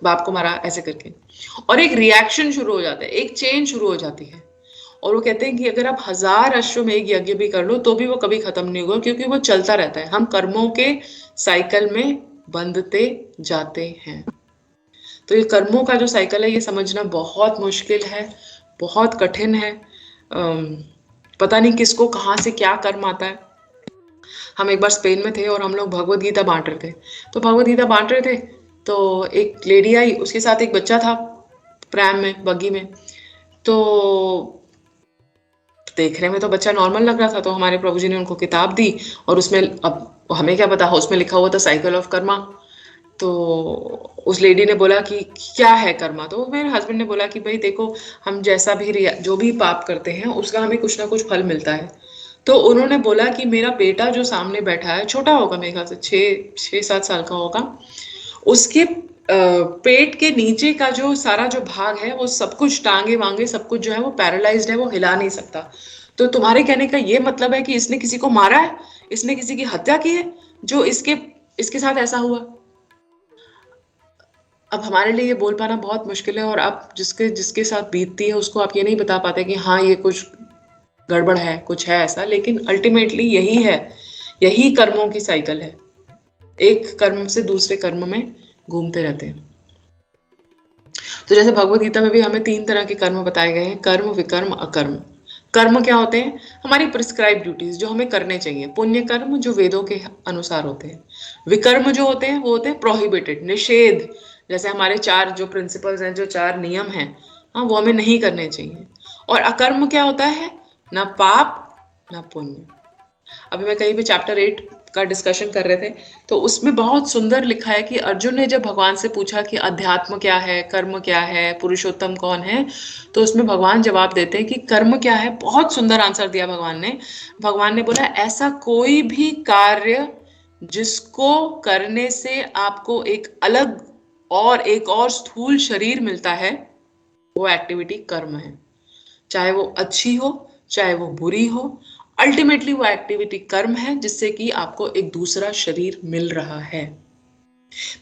बाप को मारा, ऐसे करके। और एक रिएक्शन शुरू हो जाता है, एक चेन शुरू हो जाती है। और वो कहते हैं कि अगर आप 1000 अश्वमेघ यज्ञ भी कर लो तो भी वो कभी खत्म नहीं होगा, क्योंकि वो चलता रहता है। हम कर्मों के साइकिल में बंधते जाते हैं। तो ये कर्मों का जो साइकिल है ये समझना बहुत मुश्किल है, बहुत कठिन है। पता नहीं किसको कहाँ से क्या कर्म आता है। हम एक बार स्पेन में थे और हम लोग भगवद गीता बांट रहे थे। तो भगवद गीता बांट रहे थे तो एक लेडी आई, उसके साथ एक बच्चा था प्रैम में, बग्गी में। तो देखने में तो बच्चा नॉर्मल लग रहा था। तो हमारे प्रभु जी ने उनको किताब दी और उसमें, अब हमें क्या पता, उसमें लिखा हुआ था साइकिल ऑफ कर्मा। तो उस लेडी ने बोला कि क्या है कर्मा। तो मेरे हस्बैंड ने बोला कि भाई देखो, हम जैसा भी जो भी पाप करते हैं उसका हमें कुछ ना कुछ फल मिलता है। तो उन्होंने बोला कि मेरा बेटा जो सामने बैठा है, छोटा होगा मेरे ख्याल से 6-7 साल का होगा, उसके पेट के नीचे का जो सारा जो भाग है वो सब कुछ, टांगे वांगे सब कुछ जो है वो पैरालाइज्ड है, वो हिला नहीं सकता। तो तुम्हारे कहने का ये मतलब है कि इसने किसी को मारा है, इसने किसी की हत्या की है, जो इसके साथ ऐसा हुआ। अब हमारे लिए ये बोल पाना बहुत मुश्किल है। और आप जिसके साथ बीतती है उसको आप ये नहीं बता पाते कि हाँ ये कुछ गड़बड़ है, कुछ है ऐसा। लेकिन अल्टीमेटली यही है, यही कर्मों की साइकिल है, एक कर्म से दूसरे कर्म में घूमते रहते हैं। तो जैसे भगवद गीता में भी हमें 3 तरह के कर्म बताए गए हैं, कर्म, विकर्म, अकर्म। कर्म क्या होते हैं, हमारी प्रिस्क्राइब ड्यूटीज जो हमें करने चाहिए, पुण्य कर्म जो वेदों के अनुसार होते हैं। विकर्म जो होते हैं वो होते हैं प्रोहिबिटेड, निषेध, जैसे हमारे 4 जो प्रिंसिपल्स हैं, जो 4 नियम हैं, हाँ, वो हमें नहीं करने चाहिए। और अकर्म क्या होता है, ना पाप ना पुण्य। अभी मैं कहीं पे चैप्टर 8 का डिस्कशन कर रहे थे, तो उसमें बहुत सुंदर लिखा है कि अर्जुन ने जब भगवान से पूछा कि अध्यात्म क्या है, कर्म क्या है, पुरुषोत्तम कौन है, तो उसमें भगवान जवाब देते हैं कि कर्म क्या है। बहुत सुंदर आंसर दिया भगवान ने। भगवान ने बोला ऐसा कोई भी कार्य जिसको करने से आपको एक अलग और एक और स्थूल शरीर मिलता है, वो एक्टिविटी कर्म है। चाहे वो अच्छी हो, चाहे वो बुरी हो, अल्टीमेटली वो एक्टिविटी कर्म है जिससे कि आपको एक दूसरा शरीर मिल रहा है।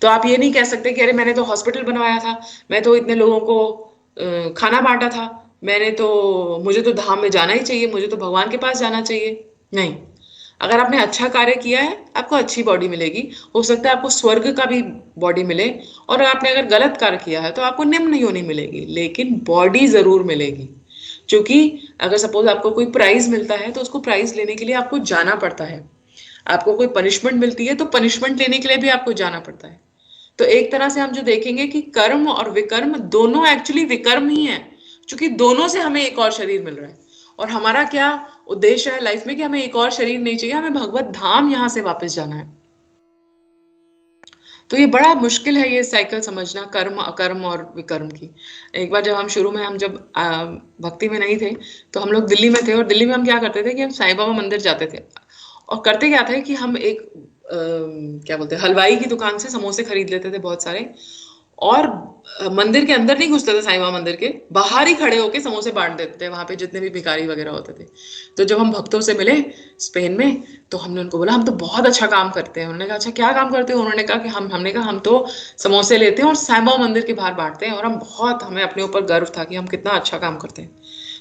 तो आप ये नहीं कह सकते कि अरे मैंने तो हॉस्पिटल बनवाया था, मैं तो इतने लोगों को खाना बांटा था, मुझे तो धाम में जाना ही चाहिए, मुझे तो भगवान के पास जाना चाहिए। नहीं, अगर आपने अच्छा कार्य किया है आपको अच्छी बॉडी मिलेगी, हो सकता है आपको स्वर्ग का भी बॉडी मिले, और आपने अगर गलत कार्य किया है तो आपको निम्न योनि मिलेगी, लेकिन बॉडी जरूर मिलेगी। क्योंकि अगर सपोज आपको कोई प्राइज मिलता है तो उसको प्राइज लेने के लिए आपको जाना पड़ता है, आपको कोई पनिशमेंट मिलती है तो पनिशमेंट लेने के लिए भी आपको जाना पड़ता है। तो एक तरह से हम जो देखेंगे कि कर्म और विकर्म दोनों एक्चुअली विकर्म ही है, क्योंकि दोनों से हमें एक और शरीर मिल रहा है। और हमारा क्या उद्देश्य है लाइफ में कि हमें एक और शरीर नहीं चाहिए, हमें भगवत धाम यहां से वापस जाना है। तो ये बड़ा मुश्किल है ये साइकिल समझना, कर्म अकर्म और विकर्म की। एक बार जब हम शुरू में, हम जब भक्ति में नहीं थे तो हम लोग दिल्ली में थे, और दिल्ली में हम क्या करते थे कि हम साईं बाबा मंदिर जाते थे, और करते क्या था कि हम एक क्या बोलते हैं, हलवाई की दुकान से समोसे खरीद लेते थे बहुत सारे, और मंदिर के अंदर नहीं घुसते थे, साईं बाबा मंदिर के बाहर ही खड़े होके समोसे बांट देते थे वहां पे जितने भी भिखारी वगैरह होते थे। तो जब हम भक्तों से मिले स्पेन में तो हमने उनको बोला हम तो बहुत अच्छा काम करते हैं। उन्होंने कहा अच्छा क्या काम करते हो? उन्होंने कहा कि हमने कहा हम तो समोसे लेते हैं और साईं बाबा मंदिर के बाहर बांटते हैं, और हमें अपने ऊपर गर्व था कि हम कितना अच्छा काम करते हैं।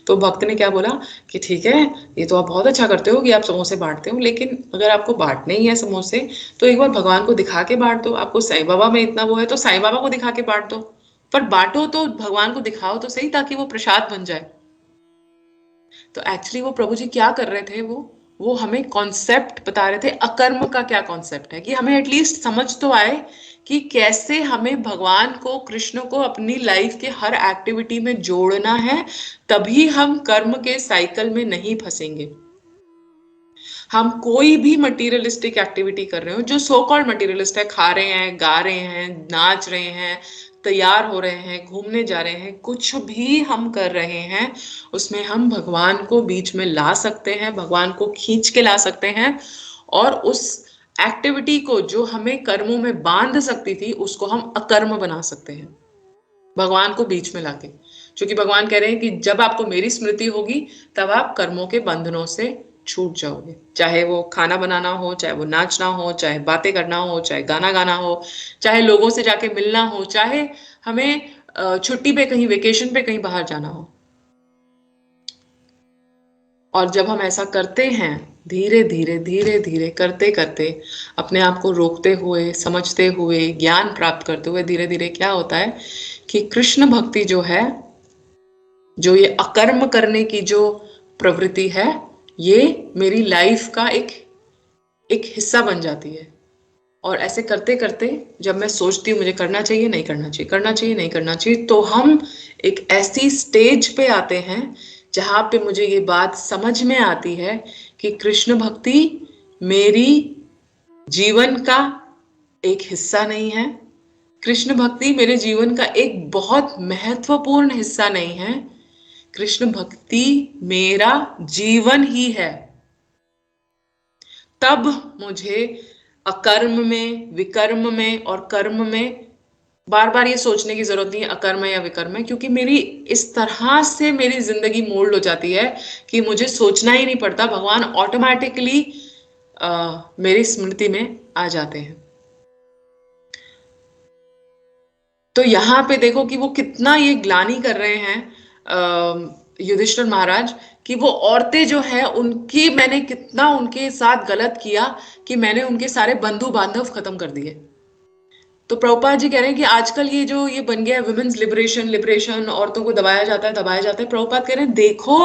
तो भक्त ने क्या बोला कि ठीक है, ये तो आप बहुत अच्छा करते हो कि आप समोसे बांटते हो, लेकिन अगर आपको बांटने ही है समोसे तो एक बार भगवान को दिखा के बांट दो। आपको साईं बाबा में इतना वो है तो साईं बाबा को दिखा के बांट दो, पर बांटो तो भगवान को दिखाओ तो सही, ताकि वो प्रसाद बन जाए। तो एक्चुअली वो प्रभु जी क्या कर रहे थे, वो हमें कॉन्सेप्ट बता रहे थे। अकर्म का क्या कॉन्सेप्ट है कि हमें एटलीस्ट समझ तो आए कि कैसे हमें भगवान को, कृष्ण को अपनी लाइफ के हर एक्टिविटी में जोड़ना है, तभी हम कर्म के साइकिल में नहीं फंसेंगे। हम कोई भी मटेरियलिस्टिक एक्टिविटी कर रहे हो, जो सो कॉल्ड मटेरियलिस्ट है, खा रहे हैं, गा रहे हैं, नाच रहे हैं, तैयार हो रहे हैं, घूमने जा रहे हैं, कुछ भी हम कर रहे हैं उसमें हम भगवान को बीच में ला सकते हैं, भगवान को खींच के ला सकते हैं, और उस एक्टिविटी को जो हमें कर्मों में बांध सकती थी उसको हम अकर्म बना सकते हैं, भगवान को बीच में लाके। क्योंकि भगवान कह रहे हैं कि जब आपको मेरी स्मृति होगी तब आप कर्मों के बंधनों से छूट जाओगे। चाहे वो खाना बनाना हो, चाहे वो नाचना हो, चाहे बातें करना हो, चाहे गाना गाना हो, चाहे लोगों से जाके मिलना हो, चाहे हमें छुट्टी पे कहीं, वेकेशन पे कहीं बाहर जाना हो। और जब हम ऐसा करते हैं, धीरे धीरे धीरे धीरे करते करते, अपने आप को रोकते हुए, समझते हुए, ज्ञान प्राप्त करते हुए, धीरे धीरे क्या होता है कि कृष्ण भक्ति जो है, जो ये अकर्म करने की जो प्रवृत्ति है, ये मेरी लाइफ का एक हिस्सा बन जाती है। और ऐसे करते करते जब मैं सोचती हूँ मुझे करना चाहिए, नहीं करना चाहिए, करना चाहिए, नहीं करना चाहिए, तो हम एक ऐसी स्टेज पे आते हैं जहां पे मुझे ये बात समझ में आती है कि कृष्ण भक्ति मेरी जीवन का एक हिस्सा नहीं है, कृष्ण भक्ति मेरे जीवन का एक बहुत महत्वपूर्ण हिस्सा नहीं है, कृष्ण भक्ति मेरा जीवन ही है। तब मुझे अकर्म में, विकर्म में और कर्म में बार बार ये सोचने की जरूरत नहीं है अकर्म है या विकर्म है, क्योंकि मेरी इस तरह से मेरी जिंदगी मोल्ड हो जाती है कि मुझे सोचना ही नहीं पड़ता, भगवान ऑटोमेटिकली मेरी स्मृति में आ जाते हैं। तो यहाँ पे देखो कि वो कितना ये ग्लानि कर रहे हैं युधिष्ठिर महाराज, कि वो औरतें जो है उनकी, मैंने कितना उनके साथ गलत किया कि मैंने उनके सारे बंधु बांधव खत्म कर दिए। तो प्रभुपाद जी कह रहे हैं कि आजकल ये बन गया वुमेन्स लिबरेशन, औरतों को दबाया जाता है। प्रभुपाद कह रहे हैं देखो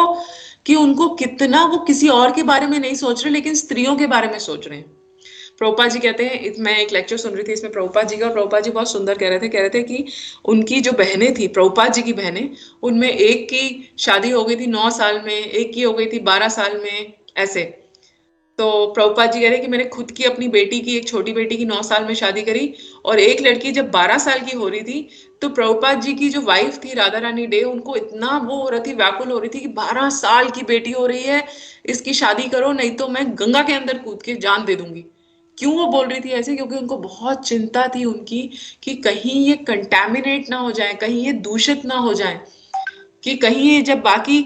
कि उनको कितना, वो किसी और के बारे में नहीं सोच रहे, लेकिन स्त्रियों के बारे में सोच रहे हैं। प्रभुपाद जी कहते हैं, मैं एक लेक्चर सुन रही थी इसमें प्रभुपाद जी का, और प्रभुपाद जी बहुत सुंदर कह रहे थे कि उनकी जो बहनें थी, प्रभुपाद जी की बहनें, उनमें एक की शादी हो गई थी 9 साल में, एक की हो गई थी 12 साल में, ऐसे। तो प्रभुपाद जी कह रहे कि मैंने खुद की अपनी बेटी की, एक छोटी बेटी की 9 साल में शादी करी, और एक लड़की जब 12 साल की हो रही थी तो प्रभुपाद जी की जो वाइफ थी राधा रानी डे, उनको इतना वो हो रही थी, व्याकुल हो रही थी कि 12 साल की बेटी हो रही है, इसकी शादी करो नहीं तो मैं गंगा के अंदर कूद के जान दे दूंगी। क्यों वो बोल रही थी ऐसे? क्योंकि उनको बहुत चिंता थी उनकी कि कहीं ये कंटैमिनेट ना हो जाए, कहीं ये दूषित ना हो जाए, कि कहीं ये जब बाकी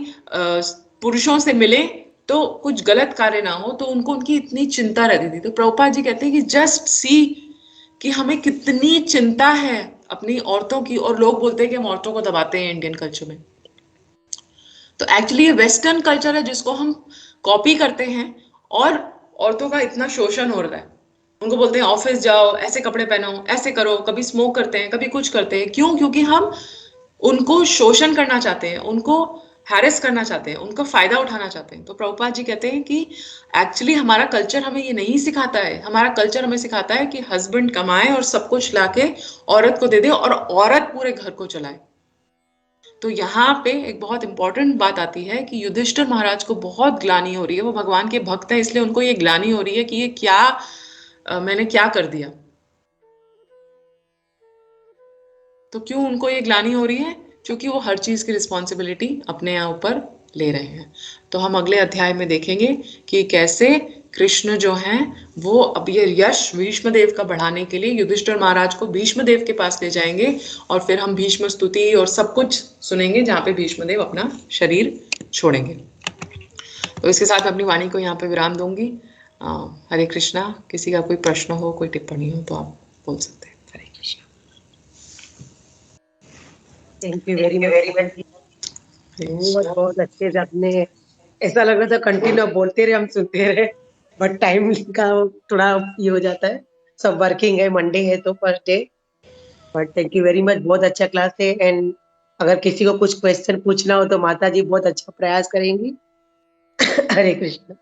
पुरुषों से मिले तो कुछ गलत कार्य ना हो, तो उनको उनकी इतनी चिंता रहती थी। तो प्रभुपाद जी कहते हैं कि जस्ट सी कि हमें कितनी चिंता है अपनी औरतों की, और लोग बोलते हैं कि हम औरतों को दबाते हैं इंडियन कल्चर में। तो एक्चुअली ये वेस्टर्न कल्चर है जिसको हम कॉपी करते हैं, और औरतों का इतना शोषण हो रहा है। उनको बोलते हैं ऑफिस जाओ, ऐसे कपड़े पहनो, ऐसे करो, कभी स्मोक करते हैं, कभी कुछ करते हैं। क्यों? क्योंकि हम उनको शोषण करना चाहते हैं, उनको हैरेस करना चाहते हैं, उनका फायदा उठाना चाहते हैं। तो प्रभुपाद जी कहते हैं कि एक्चुअली हमारा कल्चर हमें ये नहीं सिखाता है। हमारा कल्चर हमें सिखाता है कि हस्बैंड कमाए और सब कुछ लाके औरत को दे दे और औरत पूरे घर को चलाए। तो यहाँ पे एक बहुत इंपॉर्टेंट बात आती है कि युधिष्ठिर महाराज को बहुत ग्लानि हो रही है, वो भगवान के भक्त हैं, इसलिए उनको ये ग्लानि हो रही है कि ये क्या मैंने क्या कर दिया। तो क्यों उनको ये ग्लानि हो रही है? क्योंकि वो हर चीज की रिस्पॉन्सिबिलिटी अपने यहाँ ऊपर ले रहे हैं। तो हम अगले अध्याय में देखेंगे कि कैसे कृष्ण जो हैं वो अब ये यश भीष्म देव का बढ़ाने के लिए युधिष्ठिर महाराज को भीष्म देव के पास ले जाएंगे, और फिर हम भीष्म स्तुति और सब कुछ सुनेंगे जहाँ पे भीष्म देव अपना शरीर छोड़ेंगे। तो इसके साथ अपनी वाणी को यहाँ पे विराम दूंगी। हरे कृष्णा। किसी का कोई प्रश्न हो, कोई टिप्पणी हो तो आप बोल सकते हैं। Hare Krishna. Thank you very much. बहुत अच्छे से आपने, ऐसा लग रहा था कंटिन्यू बोलते रहे, हम सुनते रहे, बट टाइम का थोड़ा ये हो जाता है। सब वर्किंग है, मंडे है तो first day, but thank you very much. बहुत अच्छा क्लास है। एंड अगर किसी को कुछ क्वेश्चन पूछना हो तो माता जी बहुत अच्छा प्रयास करेंगी। हरे कृष्ण।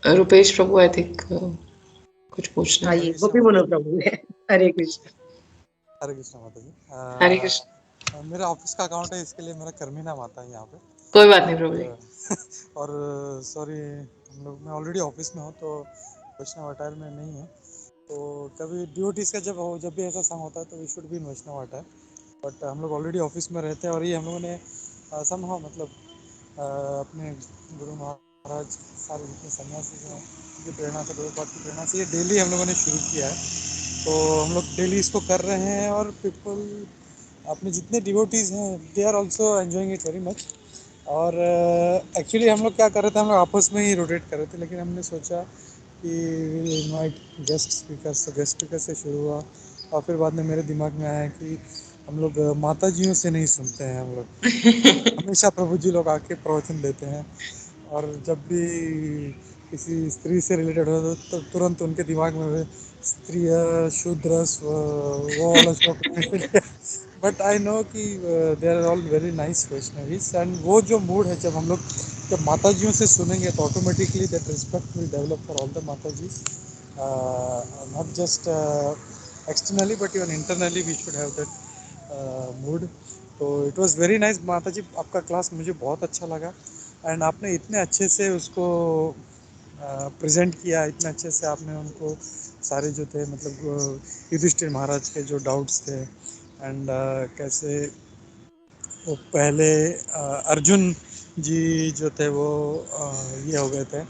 रुपेश प्रभु आई थिंक कुछ पूछना हाँ, है। ये गोपी मोनो प्रभु है। हरे कृष्ण। हरे कृष्णा माता जी। हरे कृष्ण। मेरा ऑफिस का अकाउंट है, इसके लिए मेरा कर्मी नाम आता है यहाँ पे। कोई बात नहीं प्रभु जी। और सॉरी, हम लोग मैं ऑलरेडी ऑफिस में हूँ तो वैष्णव अटायर में नहीं है। तो कभी ड्यूटीज का जब भी ऐसा संग होता है तो we should be in Vaishnav attire, but हम लोग ऑलरेडी ऑफिस में रहते हैं। और ये हम लोगों ने समहाउ मतलब अपने गुरु महाराज सारे जितने सन्यासी हैं उनकी प्रेरणा से, प्रभुपाद की प्रेरणा से ये डेली हम लोगों ने शुरू किया है। तो हम लोग डेली इसको कर रहे हैं, और पीपल अपने जितने डिवोटीज़ हैं they are also enjoying it very much. और एक्चुअली हम लोग क्या कर रहे थे, हम लोग आपस में ही रोटेट कर रहे थे, लेकिन हमने सोचा कि विल इनवाइट गेस्ट स्पीकर्स। तो गेस्ट स्पीकर से शुरू हुआ, और फिर बाद में मेरे दिमाग में आया कि हम लोग माता जियों से नहीं सुनते हैं, हम लोग हमेशा प्रभु जी लोग आके प्रवचन देते हैं। और जब भी किसी स्त्री से रिलेटेड हो तो तुरंत उनके दिमाग में स्त्री शूद्र वो वाला श्लोक। बट आई नो कि they are all very nice Vaishnavis, and वो जो मूड है जब माता जियों से सुनेंगे तो automatically that respect will develop for all the Mata ji, not just externally but even internally we should have that mood. तो it was very nice Mata ji, आपका क्लास मुझे बहुत अच्छा लगा। एंड आपने इतने अच्छे से उसको प्रेजेंट किया, इतने अच्छे से आपने उनको सारे जो थे मतलब युधिष्ठिर महाराज के जो डाउट्स थे, एंड कैसे वो पहले अर्जुन जी जो थे वो ये हो गए थे,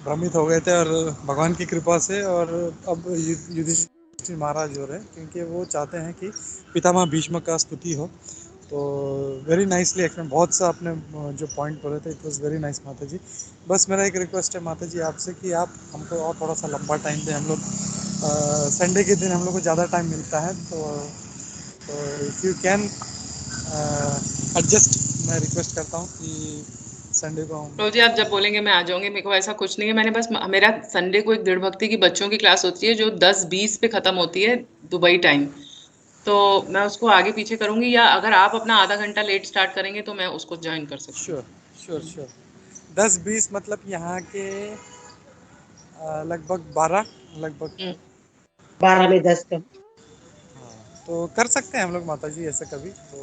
भ्रमित हो गए थे, और भगवान की कृपा से, और अब युधिष्ठिर महाराज हो रहे हैं क्योंकि वो चाहते हैं कि पितामह भीष्म का स्तुति हो। तो वेरी नाइसली एक्सप्लेन, बहुत सा आपने जो पॉइंट बोले थे, it was very nice Mata जी। बस मेरा एक रिक्वेस्ट है माता जी आपसे कि आप हमको और थोड़ा सा लंबा टाइम दें। हम लोग संडे के दिन हम लोग को ज़्यादा टाइम मिलता है, तो इफ़ यू कैन एडजस्ट, मैं रिक्वेस्ट करता हूँ कि संडे को हम। प्रभु जी आप जब बोलेंगे मैं आ जाऊंगी। मेरे को ऐसा कुछ नहीं है, मैंने बस मेरा संडे को एक दृढ़ भक्ति की बच्चों की क्लास होती है जो 10:20 पे खत्म होती है दुबई टाइम, तो मैं उसको आगे पीछे करूंगी, या अगर आप अपना आधा घंटा लेट स्टार्ट करेंगे तो मैं उसको ज्वाइन कर सकती हूँ। Sure sure sure. 10-20 मतलब यहाँ के लगभग 12 लगभग। 12 में 10 का। हाँ, तो कर सकते हैं हम लोग माता जी ऐसे कभी। तो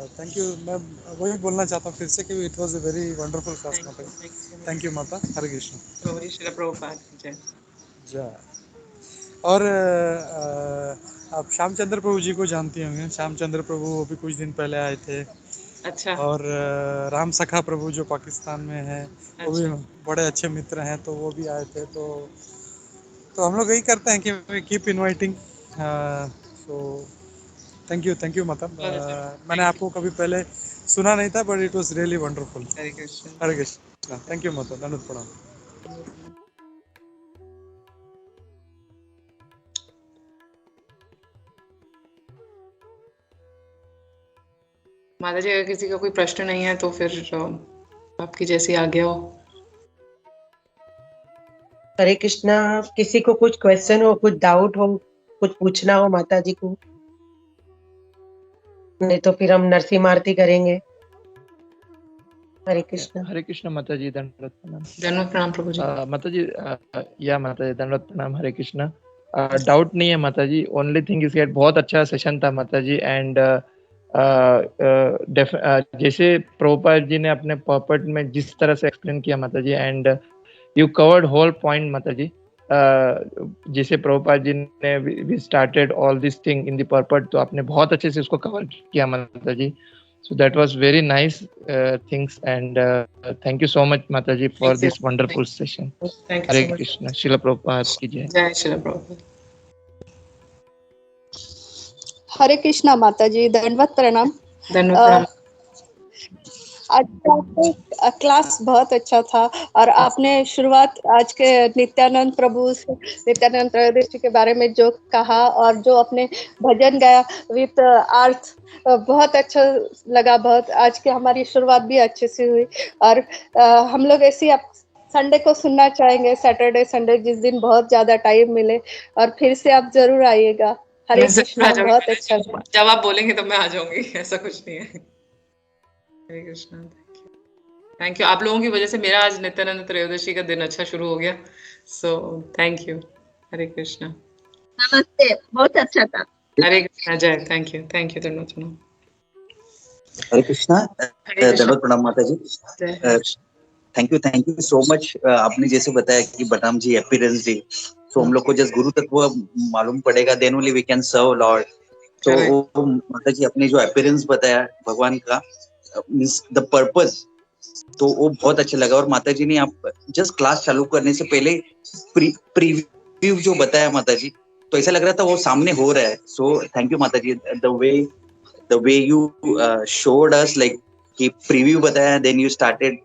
थैंक यू। मैं वही बोलना चाहता हूँ फिर से कि it was a very wonderful class माता जी। थैंक यू माता। हरे कृष्ण। श्रील प्रभुपाद जय। जय। और आप श्यामचंद्र प्रभु जी को जानती होंगे। श्यामचंद्र प्रभु अभी कुछ दिन पहले आए थे। अच्छा और राम सखा प्रभु जो पाकिस्तान में है वो भी अच्छा बड़े अच्छे मित्र हैं, तो वो भी आए थे। तो हम लोग यही करते हैं कि keep inviting. So thank you मतलब बहुत अच्छा। मैंने थैंक यू। आपको कभी पहले सुना नहीं था, but it was really wonderful. Hare Krishna. Hare Krishna. Thank you माता। धन्यवाद। प्रणाम। माता जी अगर किसी का कोई प्रश्न नहीं है तो फिर आपकी जैसी आज्ञा हो। हरे कृष्णा। किसी को कुछ क्वेश्चन हो, कुछ डाउट हो, कुछ पूछना हो माता जी को, नहीं तो फिर हम नरसिंह आरती करेंगे। हरे कृष्णा। हरे कृष्ण माता जी। दंडवत प्रणाम। धन्यवाद प्रणाम प्रभु जी। माता जी या माता जी दंडवत प्रणाम। हरे कृष्ण। डाउट नहीं है माता जी। ओनली थिंग इज दैट बहुत अच्छा सेशन था माता जी। एंड जैसे प्रभुपाद जी ने अपने पर्पट में जिस तरह से एक्सप्लेन किया Mata ji, and you covered whole point Mata जी। जैसे प्रभुपाद जी ने we started all this thing in the purport, तो आपने बहुत अच्छे से उसको कवर किया माता जी। So that was very nice things, and thank you so much Mataji for Thank you. this wonderful session. Thank you Hare so much. Krishna. Srila Prabhupada ki jai. जय श्रील प्रभुपाद। हरे कृष्णा माता जी। दंडवत प्रणाम। धन्यवाद प्रणाम। आज का क्लास बहुत अच्छा था और आपने शुरुआत आज के नित्यानंद प्रभु से, नित्यानंद त्रयोदशी के बारे में जो कहा और जो अपने भजन गाया विथ अर्थ, बहुत अच्छा लगा। बहुत आज की हमारी शुरुआत भी अच्छे से हुई और हम लोग ऐसे ही आप संडे को सुनना चाहेंगे, सैटरडे संडे जिस दिन बहुत ज्यादा टाइम मिले, और फिर से आप जरूर आइएगा। हरे मैं जरूर आ कृष्णा। बहुत जाऊंगी। अच्छा लगा। जब आप बोलेंगे तब मैं आ जाऊंगी, ऐसा कुछ नहीं है। हरे कृष्णा। Thank you. आप लोगों की वजह से मेरा आज नित्यानंद त्रयोदशी का दिन अच्छा शुरू हो गया। So thank you. Hare Krishna. नमस्ते। बहुत अच्छा था। हरे कृष्णा। जय। थैंक यू धन्यवाद प्रणाम। हरे कृष्णा। हरे कृष्णा। धन्यवाद प्रणाम माता जी। जय। Thank you so much. आपने जैसे बताया कि बलराम जी अपीयरेंस डे, तो हम लोग को जस्ट गुरु तत्व मालूम पड़ेगा, then only we can serve lord. तो वो माता जी अपने जो अपीयरेंस बताया भगवान का, मींस द पर्पस, तो वो बहुत अच्छा लगा। और माता जी ने आप जस्ट क्लास चालू करने से पहले प्रीव्यू जो बताया माता जी, तो ऐसा लग रहा था वो सामने हो रहा है। सो thank you Mata ji. The way you showed us, like कि प्रीव्यू बताया, then you started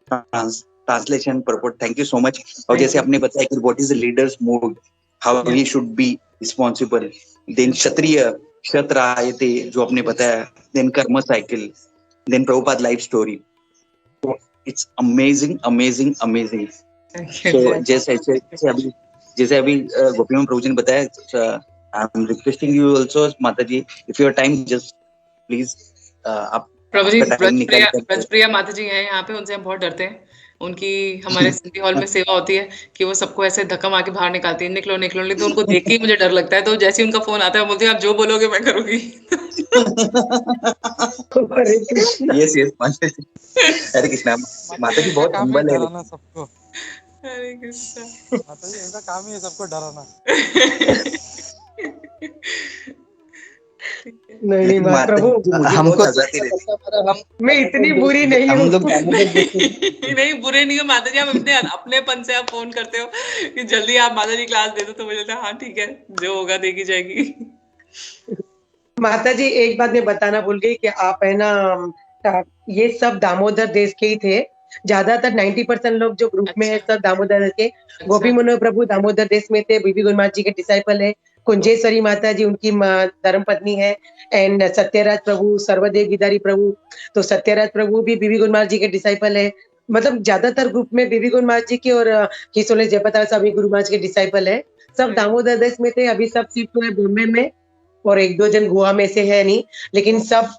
translation purport. Thank you so much. और जैसे आपने बताया कि what is the leader's mode, how he should be responsible, then क्षत्रिय क्षत्रायते जो आपने बताया, then karma cycle, then Prabhupada life story. It's amazing amazing amazing. So जैसे अभी गोपीमन प्रभु जी ने बताया, I am requesting you also Mata ji, if your time just please, आप प्रभु जी आपका टाइम निकाल कर। ब्रजप्रिया माता जी हैं यहाँ पे, उनसे हम बहुत डरते हैं। उनकी हमारे सिटी हॉल में सेवा होती है कि वो सबको ऐसे धक्का मार के बाहर निकालती है, निकलो निकलो। नहीं तो उनको देख के ही मुझे डर लगता है। तो जैसे ही उनका फोन आता है बोलती है आप जो बोलोगे मैं करूंगी। हरे कृष्णा। यस यस माता जी। हरे कृष्णा। माता जी इनका बहुत काम ही हम्बल है। डराना सबको। हरे कृष्णा। माता जी इनका काम ही है सबको डराना। नहीं लेकिन बात माता प्रभु, जी मुझे बहुत हंसाती रहती। मैं इतनी बुरी नहीं हम हूँ। लोग दामोदर जैसे नहीं बुरे नहीं हो माता जी, आप इतने अपनेपन से आप फोन करते हो कि जल्दी आप माता जी क्लास दे दो, तो मुझे लगता है हाँ ठीक है, जो होगा देखी जाएगी। माता जी एक बात मैं बताना भूल गई कि आप है ना, ये सब दामोदर देश के ही थे। ज्यादातर 90% लोग जो ग्रुप में है अच्छा सब दामोदर देश के। गोपी अच्छा मनोहर प्रभु दामोदर देश में थे। बीबी गुरुमात जी के डिसाइपल है। कुंजेश्वरी माता जी उनकी धर्म पत्नी है। एंड सत्यराज प्रभु, सर्वदेव गिदारी प्रभु, तो सत्यराज प्रभु भी बीबी गुरुमात जी के डिसाइपल है। मतलब ज्यादातर ग्रुप में बीबी गुरुमात जी के और किशोले जयप्रताप स्वामी गुरुमात जी के डिसाइपल है। सब दामोदर देश में थे। अभी सब शिफ्ट हुए बॉम्बे में, और एक दो जन गोवा में से है नहीं, लेकिन सब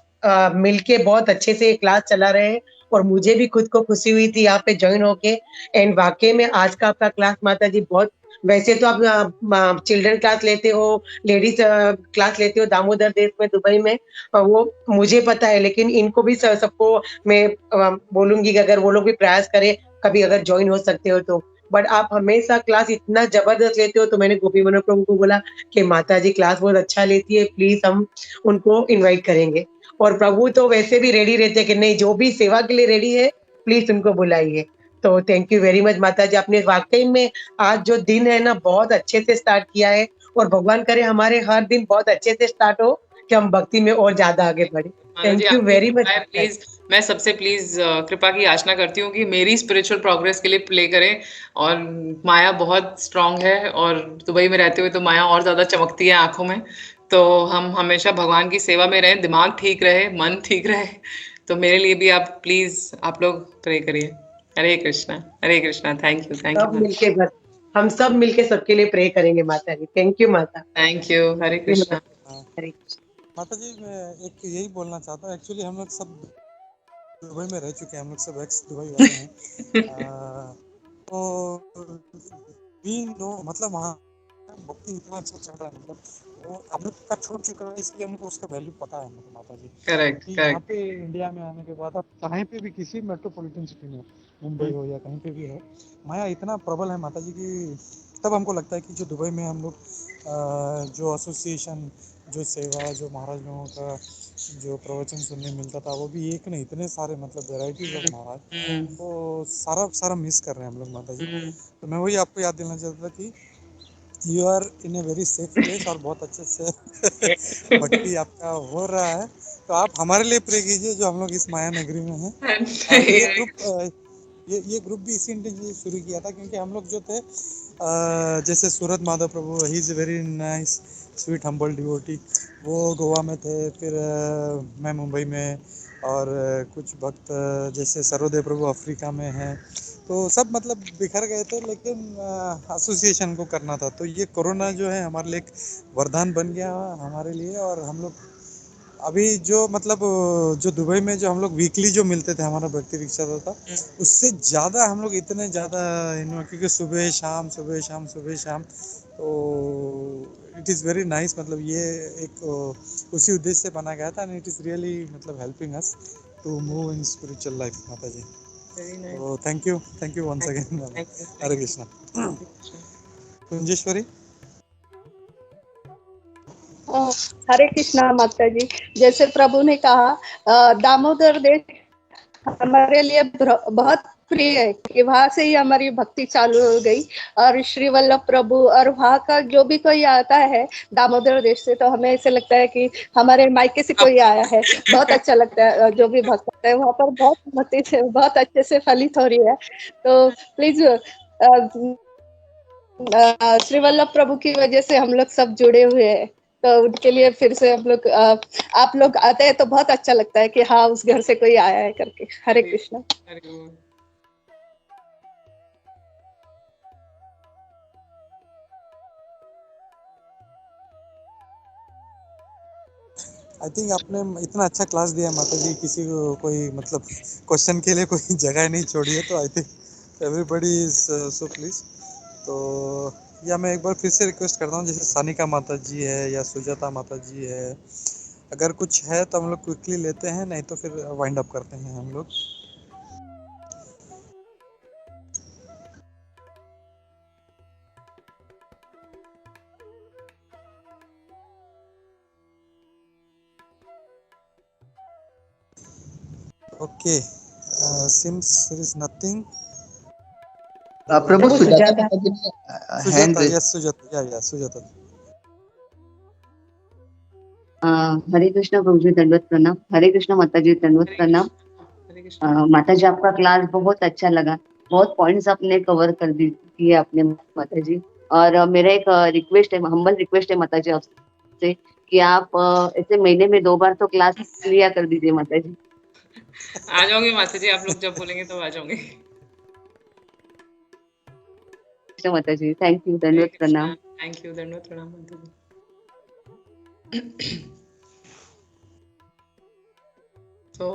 मिलके बहुत अच्छे से क्लास चला रहे हैं। और मुझे भी खुद को खुशी हुई थी यहाँ पे ज्वाइन होके। एंड वाकई में आज का आपका क्लास माता जी बहुत वैसे तो आप चिल्ड्रन क्लास लेते हो, लेडीज क्लास लेते हो दामोदर देश में, दुबई में, वो मुझे पता है, लेकिन इनको भी सबको मैं बोलूंगी कि अगर वो लोग भी प्रयास करें, कभी अगर ज्वाइन हो सकते हो तो। बट आप हमेशा क्लास इतना जबरदस्त लेते हो, तो मैंने गोपी मनोहर प्रभु को बोला कि माता जी क्लास बहुत अच्छा लेती है, प्लीज हम उनको इनवाइट करेंगे। और प्रभु तो वैसे भी रेडी रहते हैं कि नहीं, जो भी सेवा के लिए रेडी है प्लीज उनको बुलाइए। तो थैंक यू वेरी मच माता जी, आपने वाकई में आज जो दिन है ना बहुत अच्छे से स्टार्ट किया है, और भगवान करे हमारे हर दिन बहुत अच्छे से स्टार्ट हो कि हम भक्ति में और ज्यादा आगे बढ़े। माता जी थैंक यू आपकी वेरी मच। कृपा है, प्लीज मैं सबसे प्लीज कृपा की याचना करती हूँ कि मेरी स्पिरिचुअल प्रोग्रेस के लिए प्ले करें। और माया बहुत स्ट्रांग है, और दुबई में रहते हुए तो माया और ज्यादा चमकती है आंखों में। तो हम हमेशा भगवान की सेवा में रहें, दिमाग ठीक रहे, मन ठीक रहे। तो मेरे लिए भी आप प्लीज आप लोग प्रे करिए। हरे कृष्णा, हरे कृष्णा। थैंक सब यू, मिलके बस, हम सब मिलके सबके लिए प्रे करेंगे माता जी। Thank you Mata. Thank you. Hare Krishna. हाँ, हरे कृष्ण। माता जी मैं एक यही बोलना चाहता हूँ, एक्चुअली हम लोग सब दुबई में रह चुके हैं, हम लोग सब एक्स दुबई वाले हैं। तो वी नो मतलब वहाँ भक्ति इतना अच्छा चल रहा है, मतलब वो हम लोग का छूट चुका है, इसलिए हमको उसका वैल्यू पता है हमको माता जी। करेक्ट, कि यहाँ करेक्ट। पे इंडिया में आने के बाद आप कहीं पे भी किसी मेट्रोपॉलिटन सिटी में, मुंबई हो या कहीं पे भी हो, माया इतना प्रबल है माता जी की। तब हमको लगता है कि जो दुबई में हम लोग जो एसोसिएशन, जो सेवा, जो महाराज लोगों का जो प्रवचन सुनने मिलता था, वो भी एक नहीं, इतने सारे मतलब वेराइटीज ऑफ महाराज, हम्म, तो सारा सारा मिस कर रहे हैं हम लोग माता जी। हम्म। तो मैं वही आपको याद दिलाना चाहता था कि you are in a very safe place, और बहुत अच्छे से भक्ति आपका हो रहा है। तो आप हमारे लिए प्रे कीजिए जो हम लोग इस माया नगरी में हैं। और ये ग्रुप ये ग्रुप भी इसी इंटेंशन से शुरू किया था, क्योंकि हम लोग जो थे जैसे Surat Madhav Prabhu, he is very nice sweet humble devotee, वो गोवा में थे, फिर मैं मुंबई में, और कुछ भक्त जैसे सरोदे प्रभु अफ्रीका में हैं। तो सब मतलब बिखर गए थे, लेकिन एसोसिएशन को करना था। तो ये कोरोना जो है हमारे लिए एक वरदान बन गया हमारे लिए। और हम लोग अभी जो मतलब जो दुबई में जो हम लोग वीकली जो मिलते थे, हमारा भक्ति रिक्शा था, उससे ज़्यादा हम लोग इतने ज़्यादा क्योंकि सुबह शाम सुबह शाम सुबह शाम, तो इट इज़ वेरी नाइस। मतलब ये एक उसी उद्देश्य से बना गया था, एंड इट इज़ रियली मतलब helping us to move in spiritual life माता जी। Very nice. तो थैंक यू वंस अगेन माता। Thank you, Hare thank Krishna. You. Kunjeshwari. अ, हरे कृष्णा माता जी। जैसे प्रभु ने कहा, दामोदर देश हमारे लिए बहुत प्रिय है, कि वहां से ही हमारी भक्ति चालू हो गई। और श्री वल्लभ प्रभु और वहाँ का जो भी कोई आता है दामोदर देश से, तो हमें ऐसे लगता है कि हमारे मायके से कोई आया है। बहुत अच्छा लगता है, जो भी भक्त है वहाँ पर बहुत भक्ति से बहुत अच्छे से फलित हो रही है। तो प्लीज श्री वल्लभ प्रभु की वजह से हम लोग सब जुड़े हुए हैं। तो उनके लिए फिर से हम लोग आप लोग आते हैं तो बहुत अच्छा लगता है कि हाँ उस घर से कोई आया है करके। हरे कृष्णा। हरे बोल। आई थिंक आपने इतना अच्छा क्लास दिया माता जी, किसी को कोई मतलब क्वेश्चन के लिए कोई जगह नहीं छोड़ी है। तो I think everybody is so please. तो या मैं एक बार फिर से रिक्वेस्ट करता हूँ, जैसे सानिका माता जी है या सुजाता माता जी है, अगर कुछ है तो हम लोग क्विकली लेते हैं, नहीं तो फिर वाइंड अप करते हैं हम लोग। Okay, since there is nothing. प्रभु प्रभु सुजाता सुजाता। माता जी ने hand Sujata, raise. Yes Sujata, yeah Sujata. हरे कृष्णा प्रभु जी, दंडवत प्रणाम। हरे कृष्णा माता जी, दंडवत हरे प्रणाम। कृष्णा, हरे कृष्णा। माता जी आपका क्लास बहुत अच्छा लगा, बहुत पॉइंट्स आपने कवर कर दी किए आपने माता जी। और मेरा एक रिक्वेस्ट है, हम्बल रिक्वेस्ट है माता जी आपसे, कि आप ऐसे महीने में 2 बार तो क्लास लिया कर दीजिए माता जी। आ जाओगे माता जी, आप लोग जब बोलेंगे तब आ जाओगे। कृष्णा माता जी, थैंक यू, हरे दंडवत कृष्णा। प्रणाम। थैंक यू, दंडवत प्रणाम माता जी। तो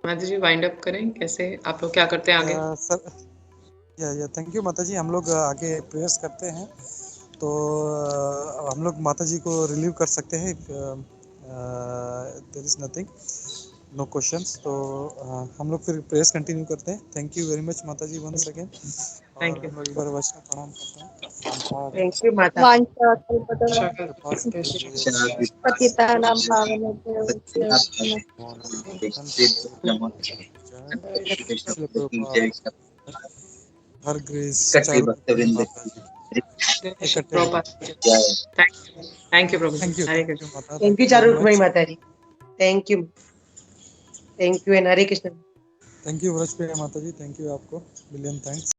माता जी वाइंड अप करें कैसे, आप लोग क्या करते हैं आगे? या सर, या थैंक यू माता जी। हम लोग आगे प्रेयर्स करते हैं, तो हम लोग माता जी को रिलीव कर सकते हैं। There is nothing, no questions. तो हम लोग फिर प्रेयर्स कंटिन्यू करते हैं। थैंक यू वेरी मच माता जी वंस अगेन। थैंक और यू। हम लोग एक बार वैष्णव प्रणाम करते हैं। थैंक यू माता। वांछा कल्पतरु पतितानां जय पावनेभ्यो श्रील प्रभुपाद, हर ग्रेस इकट्ठे चारू भक्तवृंद माता जी इकट्ठे प्रभुपाद। थैंक यू प्रभु जी। Thank Hare you Krishna. माता, thank thank you you Charu very Rukmini much. माता जी। Thank you and Hare Krishna. Thank you Vrajapriya माता जी, थैंक यू आपको, मिलियन थैंक्स।